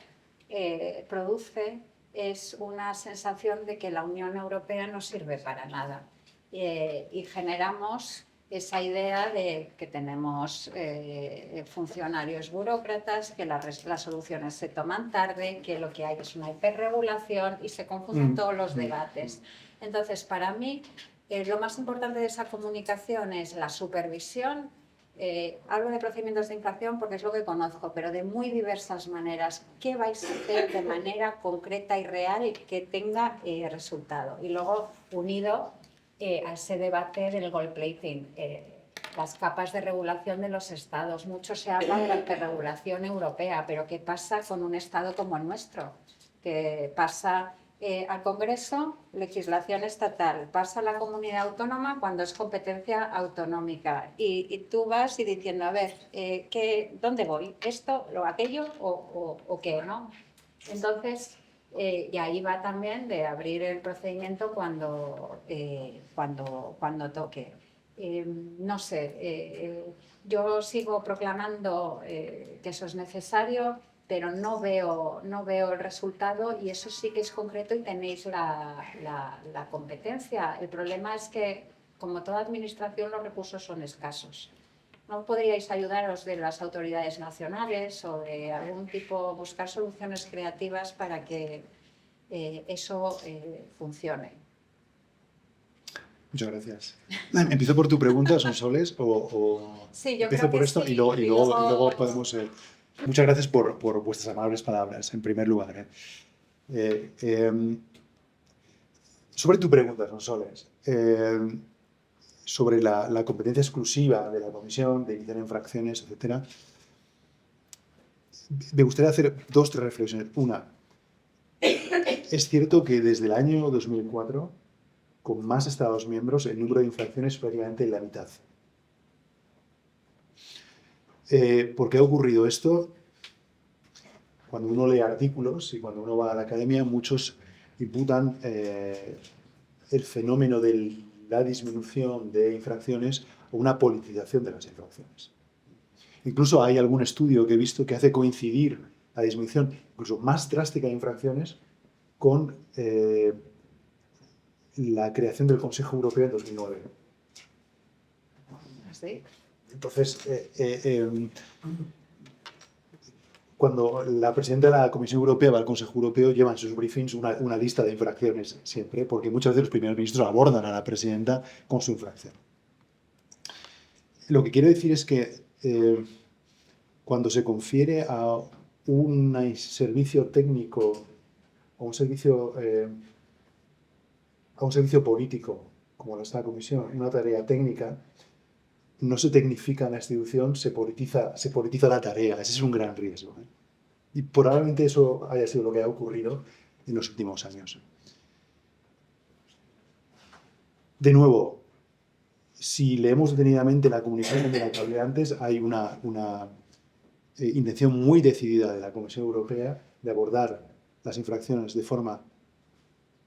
produce es una sensación de que la Unión Europea no sirve para nada y generamos esa idea de que tenemos funcionarios burócratas, que las soluciones se toman tarde, que lo que hay es una hiperregulación y se confunden todos los debates. Entonces, para mí, lo más importante de esa comunicación es la supervisión. Hablo de procedimientos de infracción porque es lo que conozco, pero de muy diversas maneras. ¿Qué vais a hacer de manera concreta y real que tenga resultado? Y luego, unido a ese debate del gold plating, las capas de regulación de los estados. Mucho se habla de la hiperregulación europea, pero ¿qué pasa con un estado como el nuestro? Que pasa al Congreso, legislación estatal, pasa a la comunidad autónoma cuando es competencia autonómica y tú vas y diciendo, a ver, ¿dónde voy? ¿Esto, lo aquello o qué, no? Entonces, y ahí va también de abrir el procedimiento cuando toque. No sé, yo sigo proclamando que eso es necesario, pero no veo el resultado y eso sí que es concreto y tenéis la competencia. El problema es que, como toda administración, los recursos son escasos. ¿No podríais ayudaros de las autoridades nacionales o de algún tipo, buscar soluciones creativas para que eso funcione? Muchas gracias. ¿Empiezo por tu pregunta, Sonsoles, o Sí, yo empiezo creo por que esto sí, y luego podemos... Muchas gracias por vuestras amables palabras, en primer lugar. Sobre tu pregunta, Sonsoles, sobre la competencia exclusiva de la Comisión, de iniciar infracciones, etc., me gustaría hacer 2 o 3 reflexiones. Una, es cierto que desde el año 2004, con más Estados miembros, el número de infracciones es prácticamente la mitad. ¿Por qué ha ocurrido esto? Cuando uno lee artículos y cuando uno va a la academia, muchos imputan el fenómeno del la disminución de infracciones o una politización de las infracciones. Incluso hay algún estudio que he visto que hace coincidir la disminución incluso más drástica de infracciones con la creación del Consejo Europeo en 2009. ¿Sí? Entonces, cuando la presidenta de la Comisión Europea va al Consejo Europeo, lleva en sus briefings una lista de infracciones siempre, porque muchas veces los primeros ministros abordan a la presidenta con su infracción. Lo que quiero decir es que cuando se confiere a un servicio técnico o un servicio político, como lo está la Comisión, una tarea técnica, no se tecnifica la institución, se politiza la tarea. Ese es un gran riesgo, ¿eh? Y probablemente eso haya sido lo que ha ocurrido en los últimos años. De nuevo, si leemos detenidamente la comunicación de la que hablé antes, hay una intención muy decidida de la Comisión Europea de abordar las infracciones de forma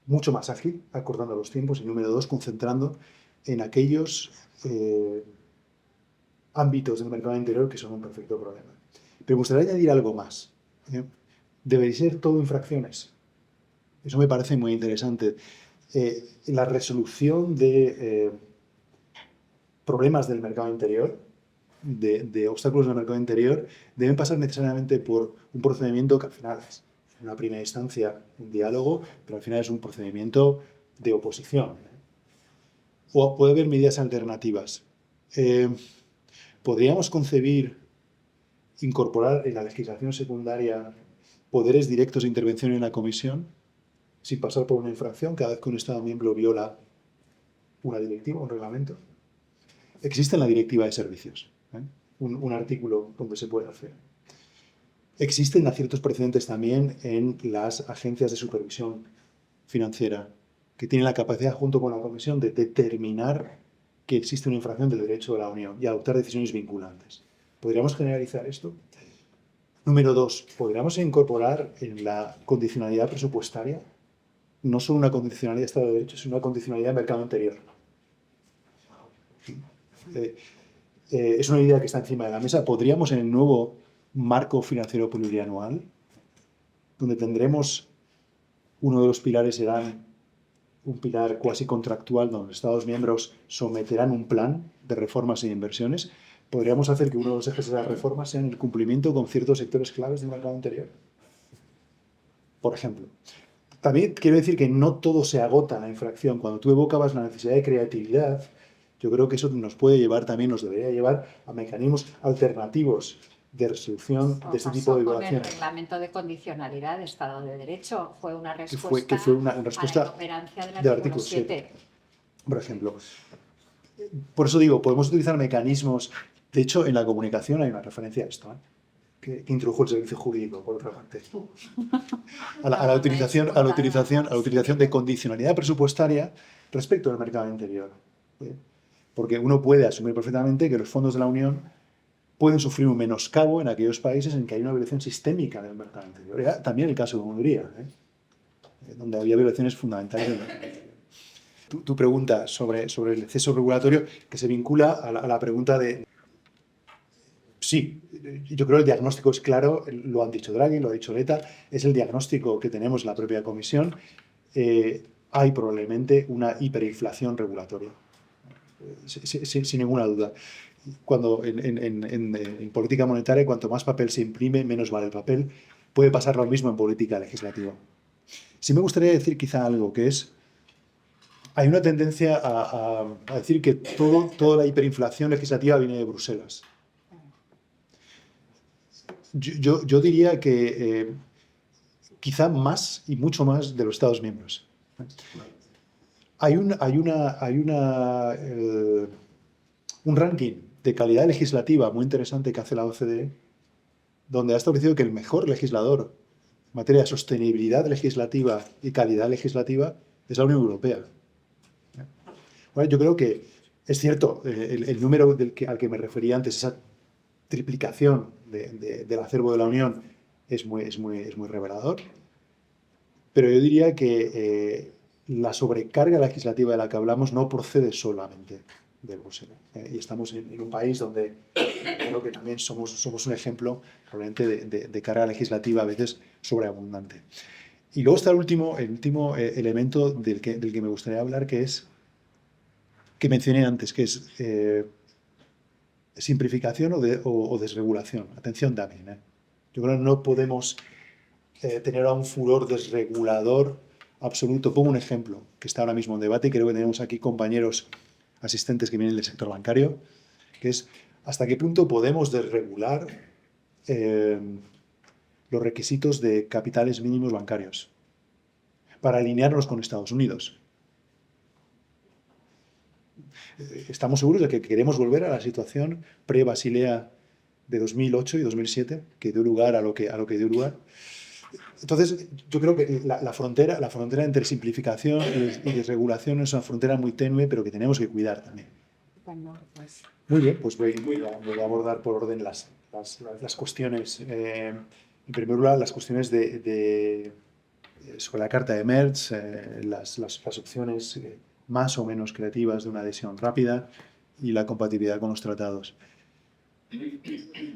mucho más ágil, acortando los tiempos, y número 2, concentrando en aquellos ámbitos del mercado interior que son un perfecto problema. Pero me gustaría añadir algo más. Debería ser todo infracciones. Eso me parece muy interesante. La resolución de problemas del mercado interior, de obstáculos del mercado interior, deben pasar necesariamente por un procedimiento que al final es, en una primera instancia, un diálogo, pero al final es un procedimiento de oposición. O puede haber medidas alternativas. ¿Podríamos concebir incorporar en la legislación secundaria poderes directos de intervención en la Comisión sin pasar por una infracción cada vez que un Estado miembro viola una directiva, un reglamento? Existe en la Directiva de Servicios, un artículo donde se puede hacer. Existen ciertos precedentes también en las agencias de supervisión financiera, que tienen la capacidad, junto con la Comisión, de determinar que existe una infracción del derecho de la Unión y adoptar decisiones vinculantes. ¿Podríamos generalizar esto? Número 2, ¿podríamos incorporar en la condicionalidad presupuestaria no solo una condicionalidad de Estado de Derecho, sino una condicionalidad de mercado interior? Es una idea que está encima de la mesa. ¿Podríamos, en el nuevo marco financiero plurianual, donde tendremos uno de los pilares será un pilar cuasi contractual donde los Estados miembros someterán un plan de reformas e inversiones, podríamos hacer que uno de los ejes de las reformas sea el cumplimiento con ciertos sectores claves del mercado interior? Por ejemplo. También quiero decir que no todo se agota en la infracción. Cuando tú evocabas la necesidad de creatividad, yo creo que eso nos puede llevar también, nos debería llevar a mecanismos alternativos de resolución de este tipo de violaciones. Con el reglamento de condicionalidad de Estado de Derecho fue una respuesta, que fue una respuesta a la inoperancia del artículo 7. Por ejemplo. Por eso digo, podemos utilizar mecanismos. De hecho, en la comunicación hay una referencia a esto, que introdujo el servicio jurídico, por otra parte. A la utilización de condicionalidad presupuestaria respecto al mercado interior. Porque uno puede asumir perfectamente que los fondos de la Unión pueden sufrir un menoscabo en aquellos países en que hay una violación sistémica del mercado interior. Era también el caso de Hungría, donde había violaciones fundamentales del mercado interior. Tu pregunta sobre el exceso regulatorio, que se vincula a la pregunta de... Sí, yo creo que el diagnóstico es claro, lo han dicho Draghi, lo ha dicho Letta, es el diagnóstico que tenemos en la propia Comisión. Hay probablemente una hiperinflación regulatoria, sin ninguna duda. Cuando en política monetaria, cuanto más papel se imprime, menos vale el papel. Puede pasar lo mismo en política legislativa. Sí me gustaría decir quizá algo, que es, hay una tendencia a decir que toda la hiperinflación legislativa viene de Bruselas. Yo diría que quizá más y mucho más de los Estados miembros. Hay un ranking de calidad legislativa muy interesante que hace la OCDE, donde ha establecido que el mejor legislador en materia de sostenibilidad legislativa y calidad legislativa es la Unión Europea. Bueno, yo creo que es cierto, el número al que me refería antes, esa triplicación del acervo de la Unión, es muy revelador, pero yo diría que la sobrecarga legislativa de la que hablamos no procede solamente de Bruselas. Y estamos en un país donde creo que también somos un ejemplo realmente de carga legislativa a veces sobreabundante. Y luego está el último elemento del que me gustaría hablar, que mencioné antes, que es simplificación o desregulación. Atención también. Yo creo que no podemos tener un furor desregulador absoluto. Pongo un ejemplo que está ahora mismo en debate y creo que tenemos aquí compañeros asistentes que vienen del sector bancario, que es hasta qué punto podemos desregular los requisitos de capitales mínimos bancarios para alinearnos con Estados Unidos. Estamos seguros de que queremos volver a la situación pre-Basilea de 2008 y 2007, que dio lugar a lo que dio lugar. Entonces, yo creo que la frontera entre simplificación y desregulación es una frontera muy tenue, pero que tenemos que cuidar también. Bueno, pues. Muy bien, pues voy a abordar por orden las cuestiones. En primer lugar, las cuestiones sobre la carta de Merz, las opciones más o menos creativas de una adhesión rápida y la compatibilidad con los tratados.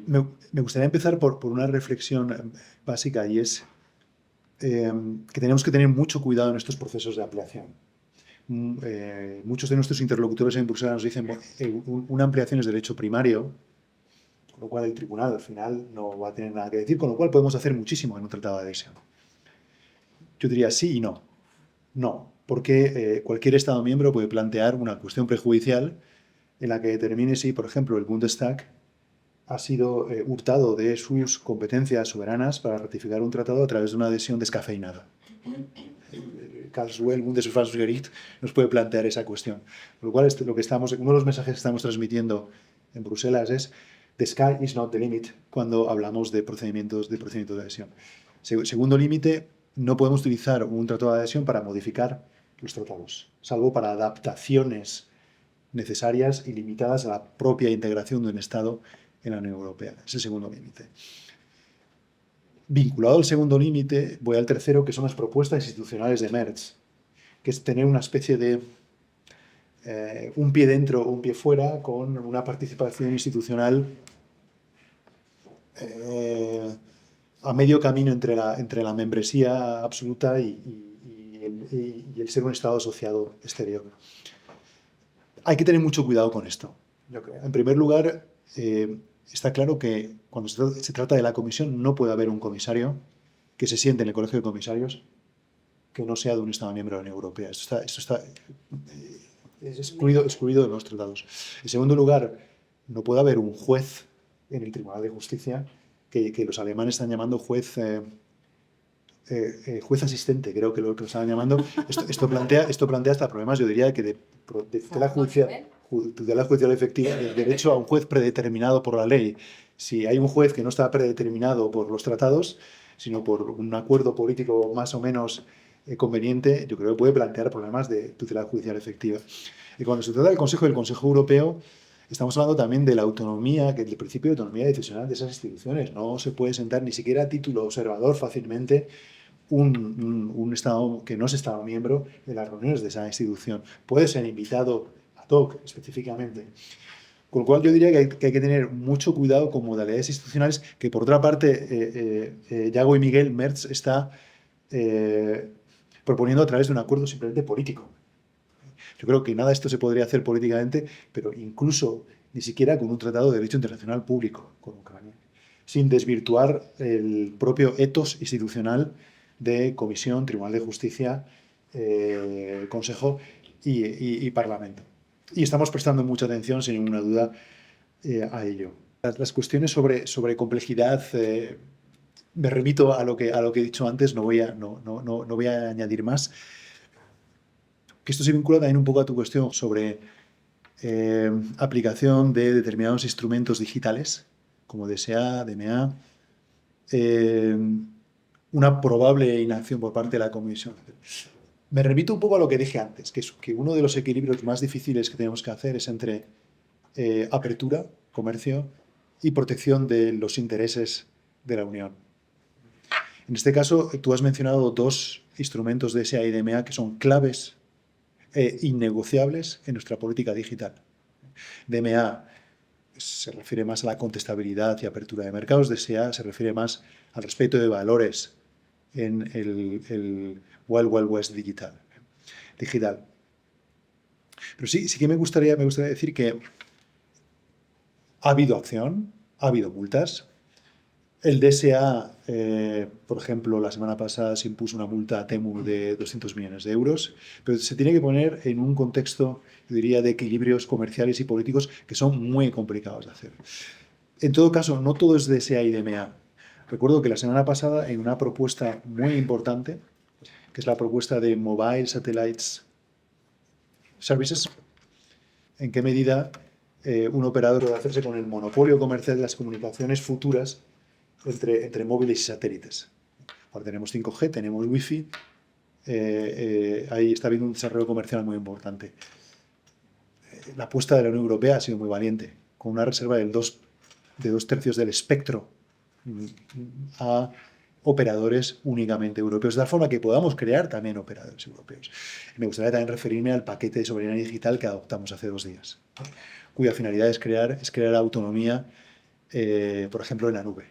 Me gustaría empezar por una reflexión básica, y es que tenemos que tener mucho cuidado en estos procesos de ampliación. Muchos de nuestros interlocutores en Bruselas nos dicen una ampliación es derecho primario, con lo cual el tribunal al final no va a tener nada que decir, con lo cual podemos hacer muchísimo en un tratado de adhesión. Yo diría sí y no. No, porque cualquier Estado miembro puede plantear una cuestión prejudicial en la que determine si, por ejemplo, el Bundestag ha sido hurtado de sus competencias soberanas para ratificar un tratado a través de una adhesión descafeinada. Karlsruhe, el Bundesverfassungsgericht, nos puede plantear esa cuestión. Por lo cual, uno de los mensajes que estamos transmitiendo en Bruselas es "the sky is not the limit" cuando hablamos de procedimientos de adhesión. Segundo límite, no podemos utilizar un tratado de adhesión para modificar los tratados, salvo para adaptaciones necesarias y limitadas a la propia integración de un Estado en la Unión Europea. Es el segundo límite. Vinculado al segundo límite, voy al tercero, que son las propuestas institucionales de Merz, que es tener una especie de un pie dentro, un pie fuera, con una participación institucional a medio camino entre la membresía absoluta y el ser un Estado asociado exterior. Hay que tener mucho cuidado con esto, yo creo. En primer lugar, está claro que cuando se trata de la comisión no puede haber un comisario que se siente en el colegio de comisarios que no sea de un Estado miembro de la Unión Europea. Esto está excluido de los tratados. En segundo lugar, no puede haber un juez en el Tribunal de Justicia que los alemanes están llamando juez asistente, creo que lo estaban llamando. Esto plantea hasta problemas, yo diría, que de tutela judicial efectiva, de derecho a un juez predeterminado por la ley. Si hay un juez que no está predeterminado por los tratados, sino por un acuerdo político más o menos conveniente, yo creo que puede plantear problemas de tutela judicial efectiva. Y cuando se trata del Consejo y del Consejo Europeo, estamos hablando también de la autonomía, del principio de autonomía decisional de esas instituciones. No se puede sentar ni siquiera a título observador fácilmente un Estado que no es Estado miembro de las reuniones de esa institución. Puede ser invitado ad hoc específicamente. Con lo cual yo diría que hay que tener mucho cuidado con modalidades institucionales que, por otra parte, Yago y Miguel Merz está proponiendo a través de un acuerdo simplemente político. Yo creo que nada de esto se podría hacer políticamente, pero incluso ni siquiera con un tratado de derecho internacional público con Ucrania, sin desvirtuar el propio ethos institucional de Comisión, Tribunal de Justicia, Consejo y Parlamento. Y estamos prestando mucha atención, sin ninguna duda, a ello. Las cuestiones sobre complejidad, me remito a lo que he dicho antes, no voy a añadir más. Que esto se vincula también un poco a tu cuestión sobre aplicación de determinados instrumentos digitales, como DSA, DMA, una probable inacción por parte de la Comisión. Me remito un poco a lo que dije antes, que uno de los equilibrios más difíciles que tenemos que hacer es entre apertura, comercio y protección de los intereses de la Unión. En este caso, tú has mencionado dos instrumentos de DSA y DMA que son claves e innegociables en nuestra política digital. DMA se refiere más a la contestabilidad y apertura de mercados, DSA se refiere más al respeto de valores en el Wild Wild West digital. Pero sí que me gustaría decir que ha habido acción, ha habido multas. El DSA, por ejemplo, la semana pasada se impuso una multa a Temu de 200 millones de euros, pero se tiene que poner en un contexto, yo diría, de equilibrios comerciales y políticos que son muy complicados de hacer. En todo caso, no todo es DSA y DMA. Recuerdo que la semana pasada, en una propuesta muy importante, que es la propuesta de Mobile Satellites Services, en qué medida un operador puede hacerse con el monopolio comercial de las comunicaciones futuras entre móviles y satélites. Ahora tenemos 5G, tenemos Wi-Fi, ahí está habiendo un desarrollo comercial muy importante. La apuesta de la Unión Europea ha sido muy valiente, con una reserva de 2/3 del espectro a operadores únicamente europeos, de tal forma que podamos crear también operadores europeos. Me gustaría también referirme al paquete de soberanía digital que adoptamos hace 2 días, cuya finalidad es crear autonomía, por ejemplo, en la nube,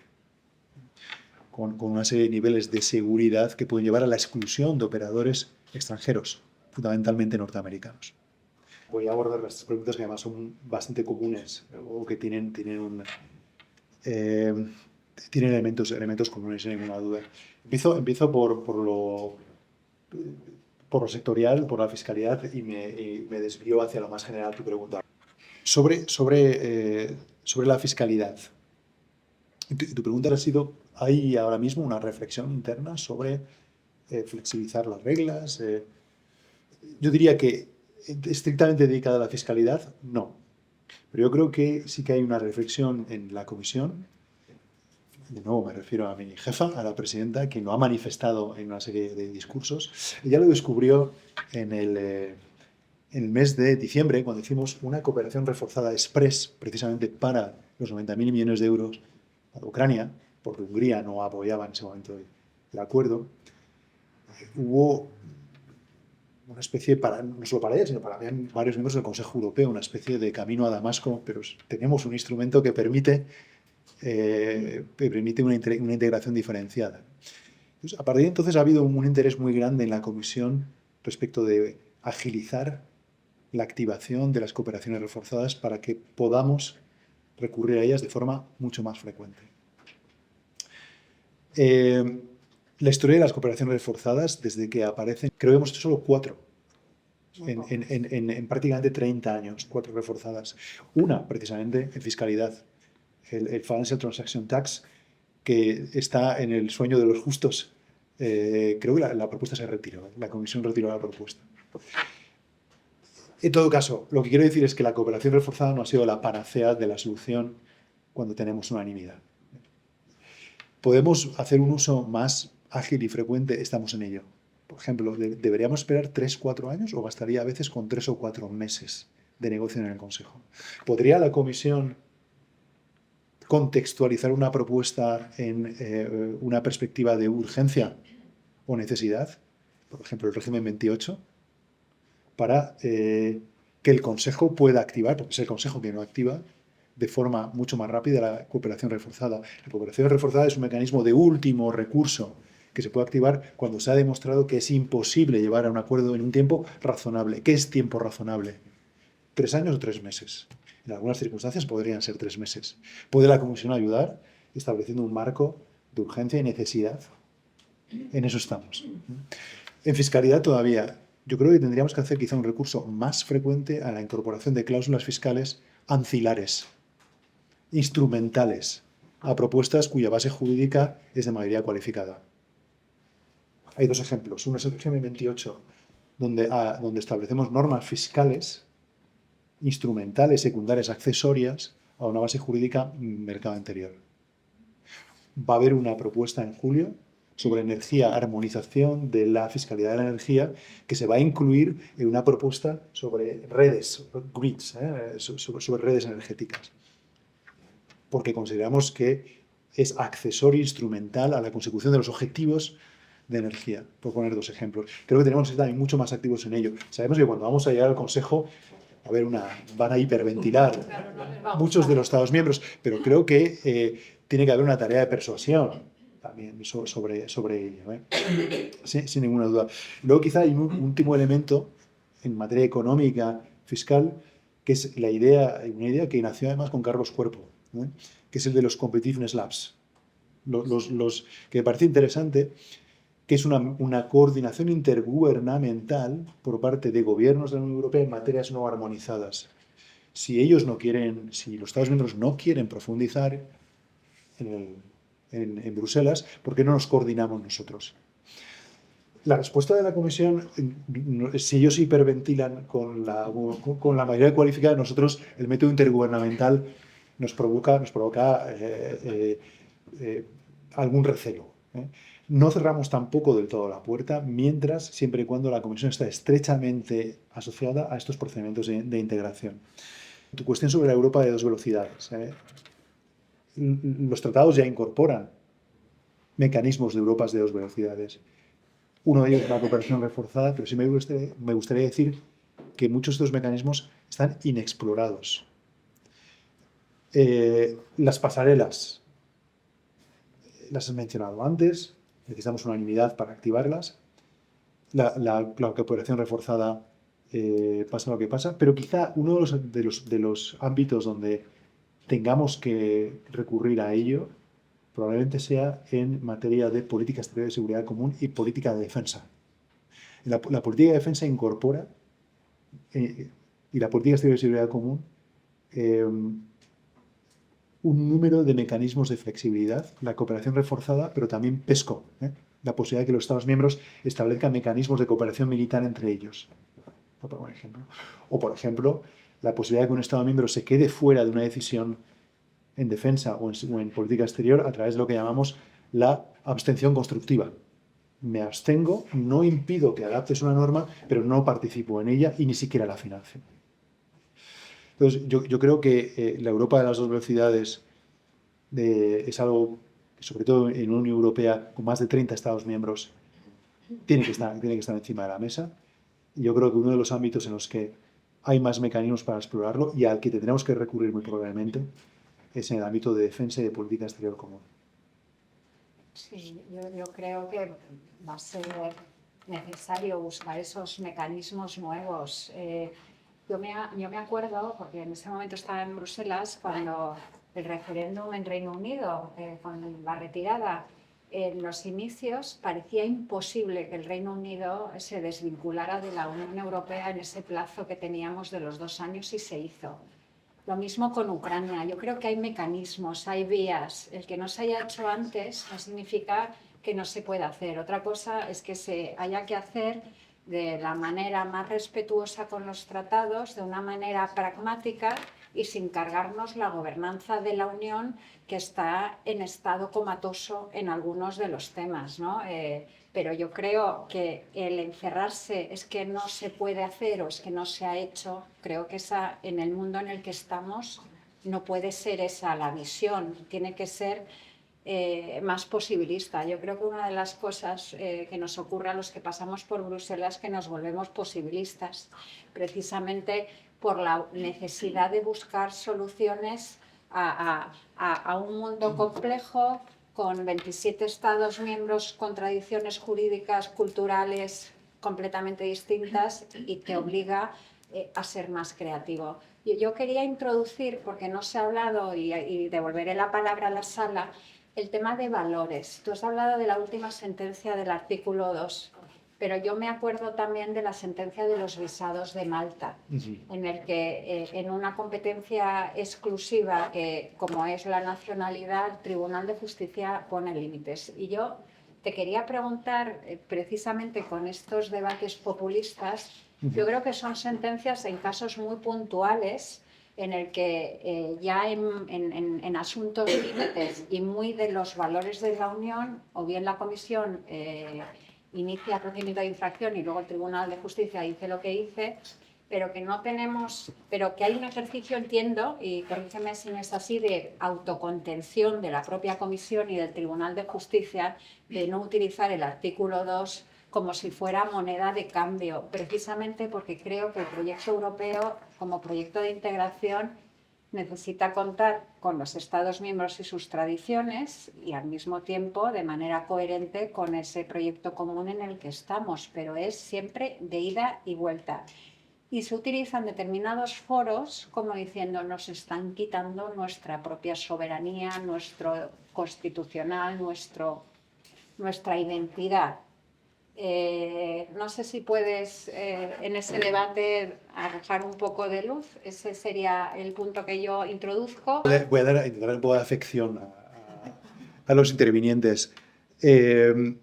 con una serie de niveles de seguridad que pueden llevar a la exclusión de operadores extranjeros, fundamentalmente norteamericanos. Voy a abordar las preguntas que además son bastante comunes o que tienen elementos comunes, sin ninguna duda. Empiezo por lo sectorial, por la fiscalidad, y me desvío hacia lo más general tu pregunta. Sobre la fiscalidad. Tu pregunta ha sido, ¿hay ahora mismo una reflexión interna sobre flexibilizar las reglas? Yo diría que estrictamente dedicada a la fiscalidad, no. Pero yo creo que sí que hay una reflexión en la comisión. De nuevo me refiero a mi jefa, a la presidenta, quien lo ha manifestado en una serie de discursos. Ella lo descubrió en el mes de diciembre, cuando hicimos una cooperación reforzada express, precisamente para los 90.000 millones de euros para Ucrania, porque Hungría no apoyaba en ese momento el acuerdo. Hubo una especie, no solo para ella, sino para varios miembros del Consejo Europeo, una especie de camino a Damasco, pero tenemos un instrumento que permite una integración diferenciada. Entonces, a partir de entonces ha habido un interés muy grande en la Comisión respecto de agilizar la activación de las cooperaciones reforzadas para que podamos recurrir a ellas de forma mucho más frecuente. La historia de las cooperaciones reforzadas, desde que aparecen, creo que hemos hecho solo 4. En prácticamente 30 años, 4 reforzadas. Una, precisamente, en fiscalidad. El Financial Transaction Tax, que está en el sueño de los justos. Creo que la propuesta se retiró. La Comisión retiró la propuesta. En todo caso, lo que quiero decir es que la cooperación reforzada no ha sido la panacea de la solución cuando tenemos unanimidad. ¿Podemos hacer un uso más ágil y frecuente? Estamos en ello. Por ejemplo, ¿deberíamos esperar 3-4 años o bastaría a veces con 3 o 4 meses de negocio en el Consejo? ¿Podría la Comisión contextualizar una propuesta en una perspectiva de urgencia o necesidad? Por ejemplo, el régimen 28, para que el Consejo pueda activar, porque es el Consejo que no activa, de forma mucho más rápida la cooperación reforzada. La cooperación reforzada es un mecanismo de último recurso que se puede activar cuando se ha demostrado que es imposible llevar a un acuerdo en un tiempo razonable. ¿Qué es tiempo razonable? 3 años o 3 meses. En algunas circunstancias podrían ser 3 meses. ¿Puede la Comisión ayudar estableciendo un marco de urgencia y necesidad? En eso estamos. En fiscalidad todavía, yo creo que tendríamos que hacer quizá un recurso más frecuente a la incorporación de cláusulas fiscales ancilares, instrumentales, a propuestas cuya base jurídica es de mayoría cualificada. Hay 2 ejemplos. Uno es el régimen 28, donde establecemos normas fiscales instrumentales, secundarias, accesorias a una base jurídica mercado interior. Va a haber una propuesta en julio sobre energía, armonización de la fiscalidad de la energía, que se va a incluir en una propuesta sobre redes, grids, sobre redes energéticas. Porque consideramos que es accesorio, instrumental a la consecución de los objetivos de energía, por poner 2 ejemplos. Creo que tenemos que estar mucho más activos en ello. Sabemos que cuando vamos a llegar al Consejo, van a hiperventilar muchos de los Estados miembros, pero creo que tiene que haber una tarea de persuasión también sobre ello, sin ninguna duda. Luego quizá hay un último elemento en materia económica, fiscal, que es una idea que nació además con Carlos Cuerpo, que es el de los competitiveness labs. Que me parece interesante, que es una coordinación intergubernamental por parte de gobiernos de la Unión Europea en materias no armonizadas. Si los Estados miembros no quieren profundizar en Bruselas, ¿por qué no nos coordinamos nosotros? La respuesta de la Comisión, si ellos hiperventilan con la mayoría cualificada, nosotros el método intergubernamental nos provoca algún recelo. No cerramos tampoco del todo la puerta, siempre y cuando la Comisión está estrechamente asociada a estos procedimientos de integración. Tu cuestión sobre la Europa de 2 velocidades. Los tratados ya incorporan mecanismos de Europas de 2 velocidades. Uno de ellos es la cooperación reforzada, pero sí me gustaría decir que muchos de estos mecanismos están inexplorados. Las pasarelas, las has mencionado antes, necesitamos unanimidad para activarlas. La cooperación reforzada pasa lo que pasa, pero quizá uno de los ámbitos donde tengamos que recurrir a ello probablemente sea en materia de política exterior de seguridad común y política de defensa. La política de defensa incorpora, y la política exterior de seguridad común, un número de mecanismos de flexibilidad, la cooperación reforzada, pero también PESCO, la posibilidad de que los Estados miembros establezcan mecanismos de cooperación militar entre ellos, por ejemplo. O, por ejemplo, la posibilidad de que un Estado miembro se quede fuera de una decisión en defensa o en política exterior a través de lo que llamamos la abstención constructiva. Me abstengo, no impido que adaptes una norma, pero no participo en ella y ni siquiera la financio. Entonces, yo creo que la Europa de las 2 velocidades es algo que, sobre todo en una Unión Europea con más de 30 Estados miembros, tiene que estar encima de la mesa. Y yo creo que uno de los ámbitos en los que hay más mecanismos para explorarlo y al que tendremos que recurrir muy probablemente es en el ámbito de defensa y de política exterior común. Sí, yo creo que va a ser necesario buscar esos mecanismos nuevos. Yo me acuerdo, porque en ese momento estaba en Bruselas, cuando el referéndum en Reino Unido, con la retirada, en los inicios parecía imposible que el Reino Unido se desvinculara de la Unión Europea en ese plazo que teníamos de los 2 años y se hizo. Lo mismo con Ucrania. Yo creo que hay mecanismos, hay vías. El que no se haya hecho antes no significa que no se pueda hacer. Otra cosa es que se haya que hacer de la manera más respetuosa con los tratados, de una manera pragmática y sin cargarnos la gobernanza de la Unión, que está en estado comatoso en algunos de los temas, ¿no? Pero yo creo que el encerrarse es que no se puede hacer o es que no se ha hecho. Creo que en el mundo en el que estamos no puede ser esa la visión, tiene que ser más posibilista. Yo creo que una de las cosas que nos ocurre a los que pasamos por Bruselas es que nos volvemos posibilistas, precisamente por la necesidad de buscar soluciones a un mundo complejo, con 27 Estados miembros con tradiciones jurídicas, culturales completamente distintas y te obliga a ser más creativo. Yo quería introducir, porque no se ha hablado y devolveré la palabra a la sala, el tema de valores. Tú has hablado de la última sentencia del artículo 2, pero yo me acuerdo también de la sentencia de los visados de Malta, en el que en una competencia exclusiva, que como es la nacionalidad, el Tribunal de Justicia pone límites. Y yo te quería preguntar, precisamente con estos debates populistas, yo creo que son sentencias en casos muy puntuales, en el que ya en asuntos límites y muy de los valores de la Unión, o bien la Comisión inicia procedimiento de infracción y luego el Tribunal de Justicia dice lo que dice, pero que no tenemos, pero que hay un ejercicio, entiendo, y corrígeme si no es así, de autocontención de la propia Comisión y del Tribunal de Justicia de no utilizar el artículo 2 como si fuera moneda de cambio, precisamente porque creo que el proyecto europeo, como proyecto de integración, necesita contar con los Estados miembros y sus tradiciones y al mismo tiempo de manera coherente con ese proyecto común en el que estamos, pero es siempre de ida y vuelta. Y se utilizan determinados foros como diciendo nos están quitando nuestra propia soberanía, nuestro constitucional, nuestra identidad. No sé si puedes en ese debate arrojar un poco de luz. Ese sería el punto que yo introduzco. Voy a intentar un poco de afección a los intervinientes. Voy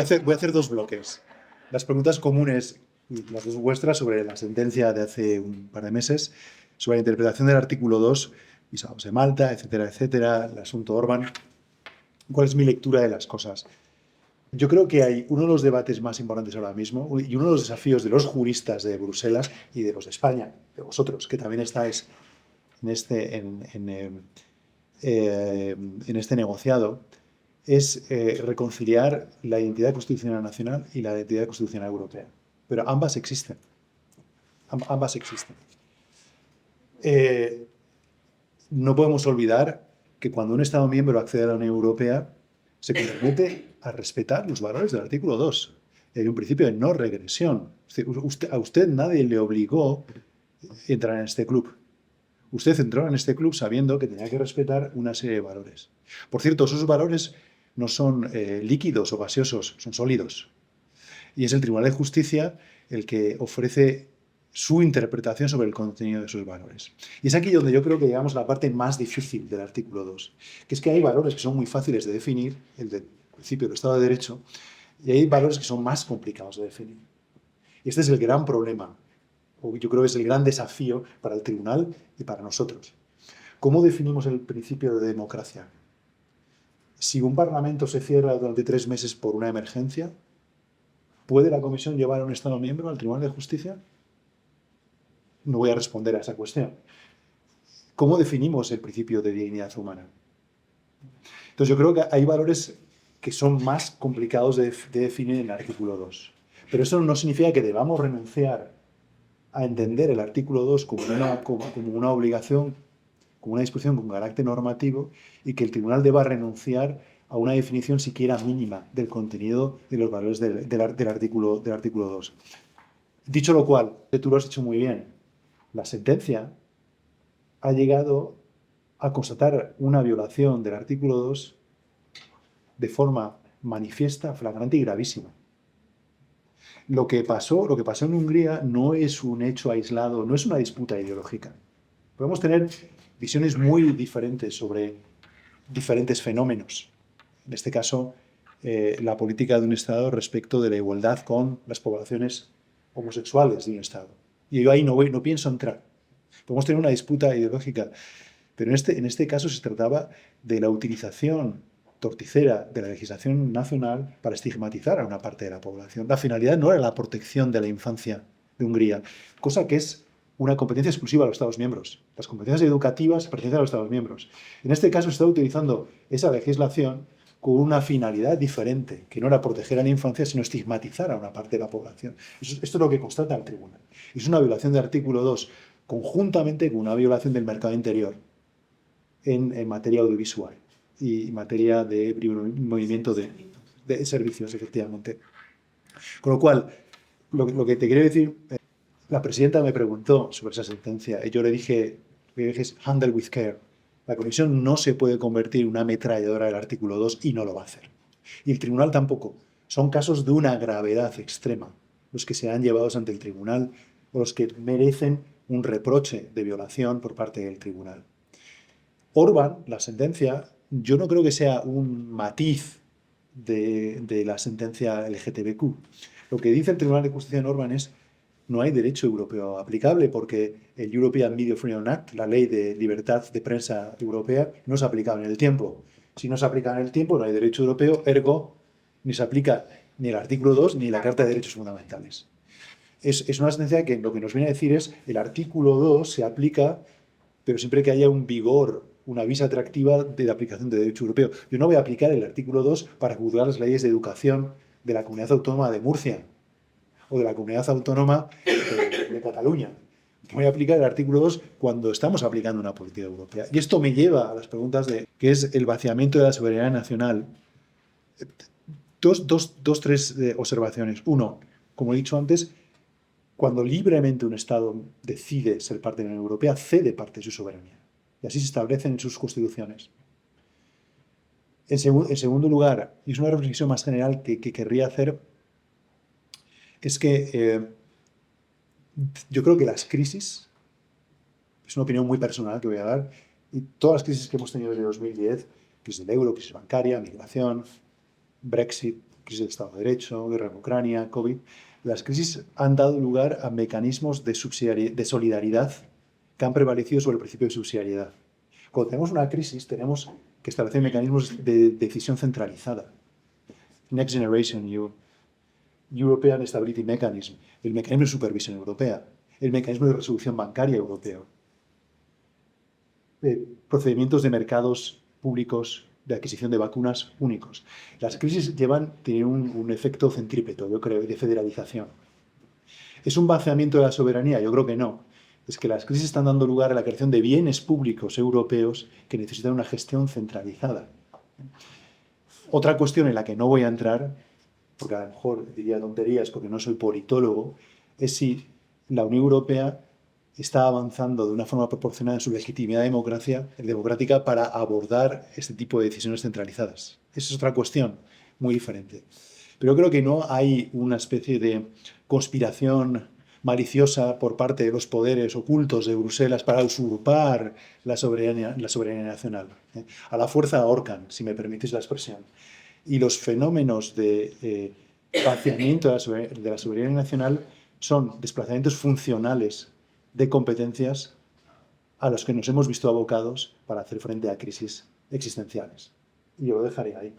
a hacer dos bloques. Las preguntas comunes, las dos vuestras, sobre la sentencia de hace un par de meses, sobre la interpretación del artículo 2, Visados de Malta, etcétera, etcétera, el asunto Orbán. ¿Cuál es mi lectura de las cosas? Yo creo que hay uno de los debates más importantes ahora mismo y uno de los desafíos de los juristas de Bruselas y de los de España, de vosotros, que también estáis en este negociado, es reconciliar la identidad constitucional nacional y la identidad constitucional europea. Pero ambas existen. Ambas existen. No podemos olvidar que cuando un Estado miembro accede a la Unión Europea, se compromete a respetar los valores del artículo 2. Hay un principio de no regresión. A usted nadie le obligó a entrar en este club. Usted entró en este club sabiendo que tenía que respetar una serie de valores. Por cierto, esos valores no son líquidos o gaseosos, son sólidos. Y es el Tribunal de Justicia el que ofrece su interpretación sobre el contenido de esos valores. Y es aquí donde yo creo que llegamos a la parte más difícil del artículo 2, que es que hay valores que son muy fáciles de definir, el del principio del Estado de Derecho, y hay valores que son más complicados de definir. Y este es el gran problema, o yo creo que es el gran desafío para el tribunal y para nosotros. ¿Cómo definimos el principio de democracia? Si un parlamento se cierra durante 3 meses por una emergencia, ¿puede la Comisión llevar a un Estado miembro al Tribunal de Justicia? No voy a responder a esa cuestión. ¿Cómo definimos el principio de dignidad humana? Entonces yo creo que hay valores que son más complicados de definir en el artículo 2. Pero eso no significa que debamos renunciar a entender el artículo 2 como una obligación, como una disposición con carácter normativo, y que el tribunal deba renunciar a una definición siquiera mínima del contenido y los valores del artículo 2. Dicho lo cual, tú lo has dicho muy bien, la sentencia ha llegado a constatar una violación del artículo 2 de forma manifiesta, flagrante y gravísima. Lo que pasó en Hungría no es un hecho aislado, no es una disputa ideológica. Podemos tener visiones muy diferentes sobre diferentes fenómenos. En este caso, la política de un Estado respecto de la igualdad con las poblaciones homosexuales de un Estado. Y yo ahí no pienso entrar. Podemos tener una disputa ideológica, pero en este caso se trataba de la utilización torticera de la legislación nacional para estigmatizar a una parte de la población. La finalidad no era la protección de la infancia de Hungría, cosa que es una competencia exclusiva de los Estados miembros. Las competencias educativas pertenecen a los Estados miembros. En este caso se está utilizando esa legislación con una finalidad diferente, que no era proteger a la infancia, sino estigmatizar a una parte de la población. Esto es lo que constata el tribunal. Es una violación del artículo 2, conjuntamente con una violación del mercado interior en materia audiovisual y en materia de movimiento de servicios, efectivamente. Con lo cual, lo que te quiero decir, la presidenta me preguntó sobre esa sentencia y yo le dije handle with care. La Comisión no se puede convertir en una ametralladora del artículo 2 y no lo va a hacer. Y el tribunal tampoco. Son casos de una gravedad extrema los que se han llevados ante el tribunal o los que merecen un reproche de violación por parte del tribunal. Orbán, la sentencia, yo no creo que sea un matiz de la sentencia LGTBQ. Lo que dice el Tribunal de Justicia en Orbán es no hay derecho europeo aplicable porque el European Media Freedom Act, la ley de libertad de prensa europea, no se aplica en el tiempo. Si no se aplica en el tiempo, no hay derecho europeo, ergo, ni se aplica ni el artículo 2 ni la Carta de Derechos Fundamentales. es una sentencia que lo que nos viene a decir es el artículo 2 se aplica, pero siempre que haya un vigor, una visa atractiva de la aplicación de derecho europeo. Yo no voy a aplicar el artículo 2 para juzgar las leyes de educación de la Comunidad Autónoma de Murcia o de la Comunidad Autónoma de Cataluña. Voy a aplicar el artículo 2 cuando estamos aplicando una política europea. Y esto me lleva a las preguntas de qué es el vaciamiento de la soberanía nacional. Tres observaciones. Uno, como he dicho antes, cuando libremente un Estado decide ser parte de la Unión Europea, cede parte de su soberanía. Y así se establecen en sus constituciones. En segundo lugar, y es una reflexión más general que querría hacer, es que yo creo que las crisis, es una opinión muy personal que voy a dar, y todas las crisis que hemos tenido desde 2010, crisis del euro, crisis bancaria, migración, Brexit, crisis del Estado de Derecho, guerra en Ucrania, COVID, las crisis han dado lugar a mecanismos de solidaridad que han prevalecido sobre el principio de subsidiariedad. Cuando tenemos una crisis, tenemos que establecer mecanismos de decisión centralizada. Next Generation EU, European Stability Mechanism, el mecanismo de supervisión europea, el mecanismo de resolución bancaria europeo, procedimientos de mercados públicos de adquisición de vacunas únicos. Las crisis tienen un efecto centrípeto, yo creo, de federalización. ¿Es un vaciamiento de la soberanía? Yo creo que no. Es que las crisis están dando lugar a la creación de bienes públicos europeos que necesitan una gestión centralizada. Otra cuestión en la que no voy a entrar, porque a lo mejor diría tonterías porque no soy politólogo, es si la Unión Europea está avanzando de una forma proporcionada en su legitimidad democrática para abordar este tipo de decisiones centralizadas. Esa es otra cuestión muy diferente. Pero creo que no hay una especie de conspiración maliciosa por parte de los poderes ocultos de Bruselas para usurpar la soberanía nacional. A la fuerza ahorcan, si me permitís la expresión. Y los fenómenos de vaciamiento de la soberanía nacional son desplazamientos funcionales de competencias a los que nos hemos visto abocados para hacer frente a crisis existenciales. Y yo lo dejaré ahí.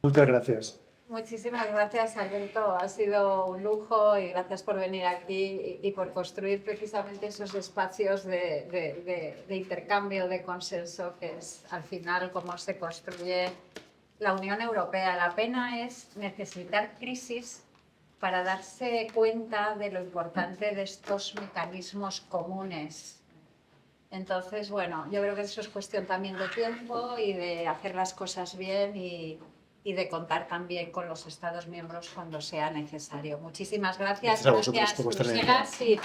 Muchas gracias. Muchísimas gracias, Alberto. Ha sido un lujo y gracias por venir aquí y por construir precisamente esos espacios de intercambio, de consenso, que es al final cómo se construye la Unión Europea. La pena es necesitar crisis para darse cuenta de lo importante de estos mecanismos comunes. Entonces, bueno, yo creo que eso es cuestión también de tiempo y de hacer las cosas bien y de contar también con los Estados miembros cuando sea necesario. Muchísimas gracias. Gracias a vosotros por vuestra Bruselas, y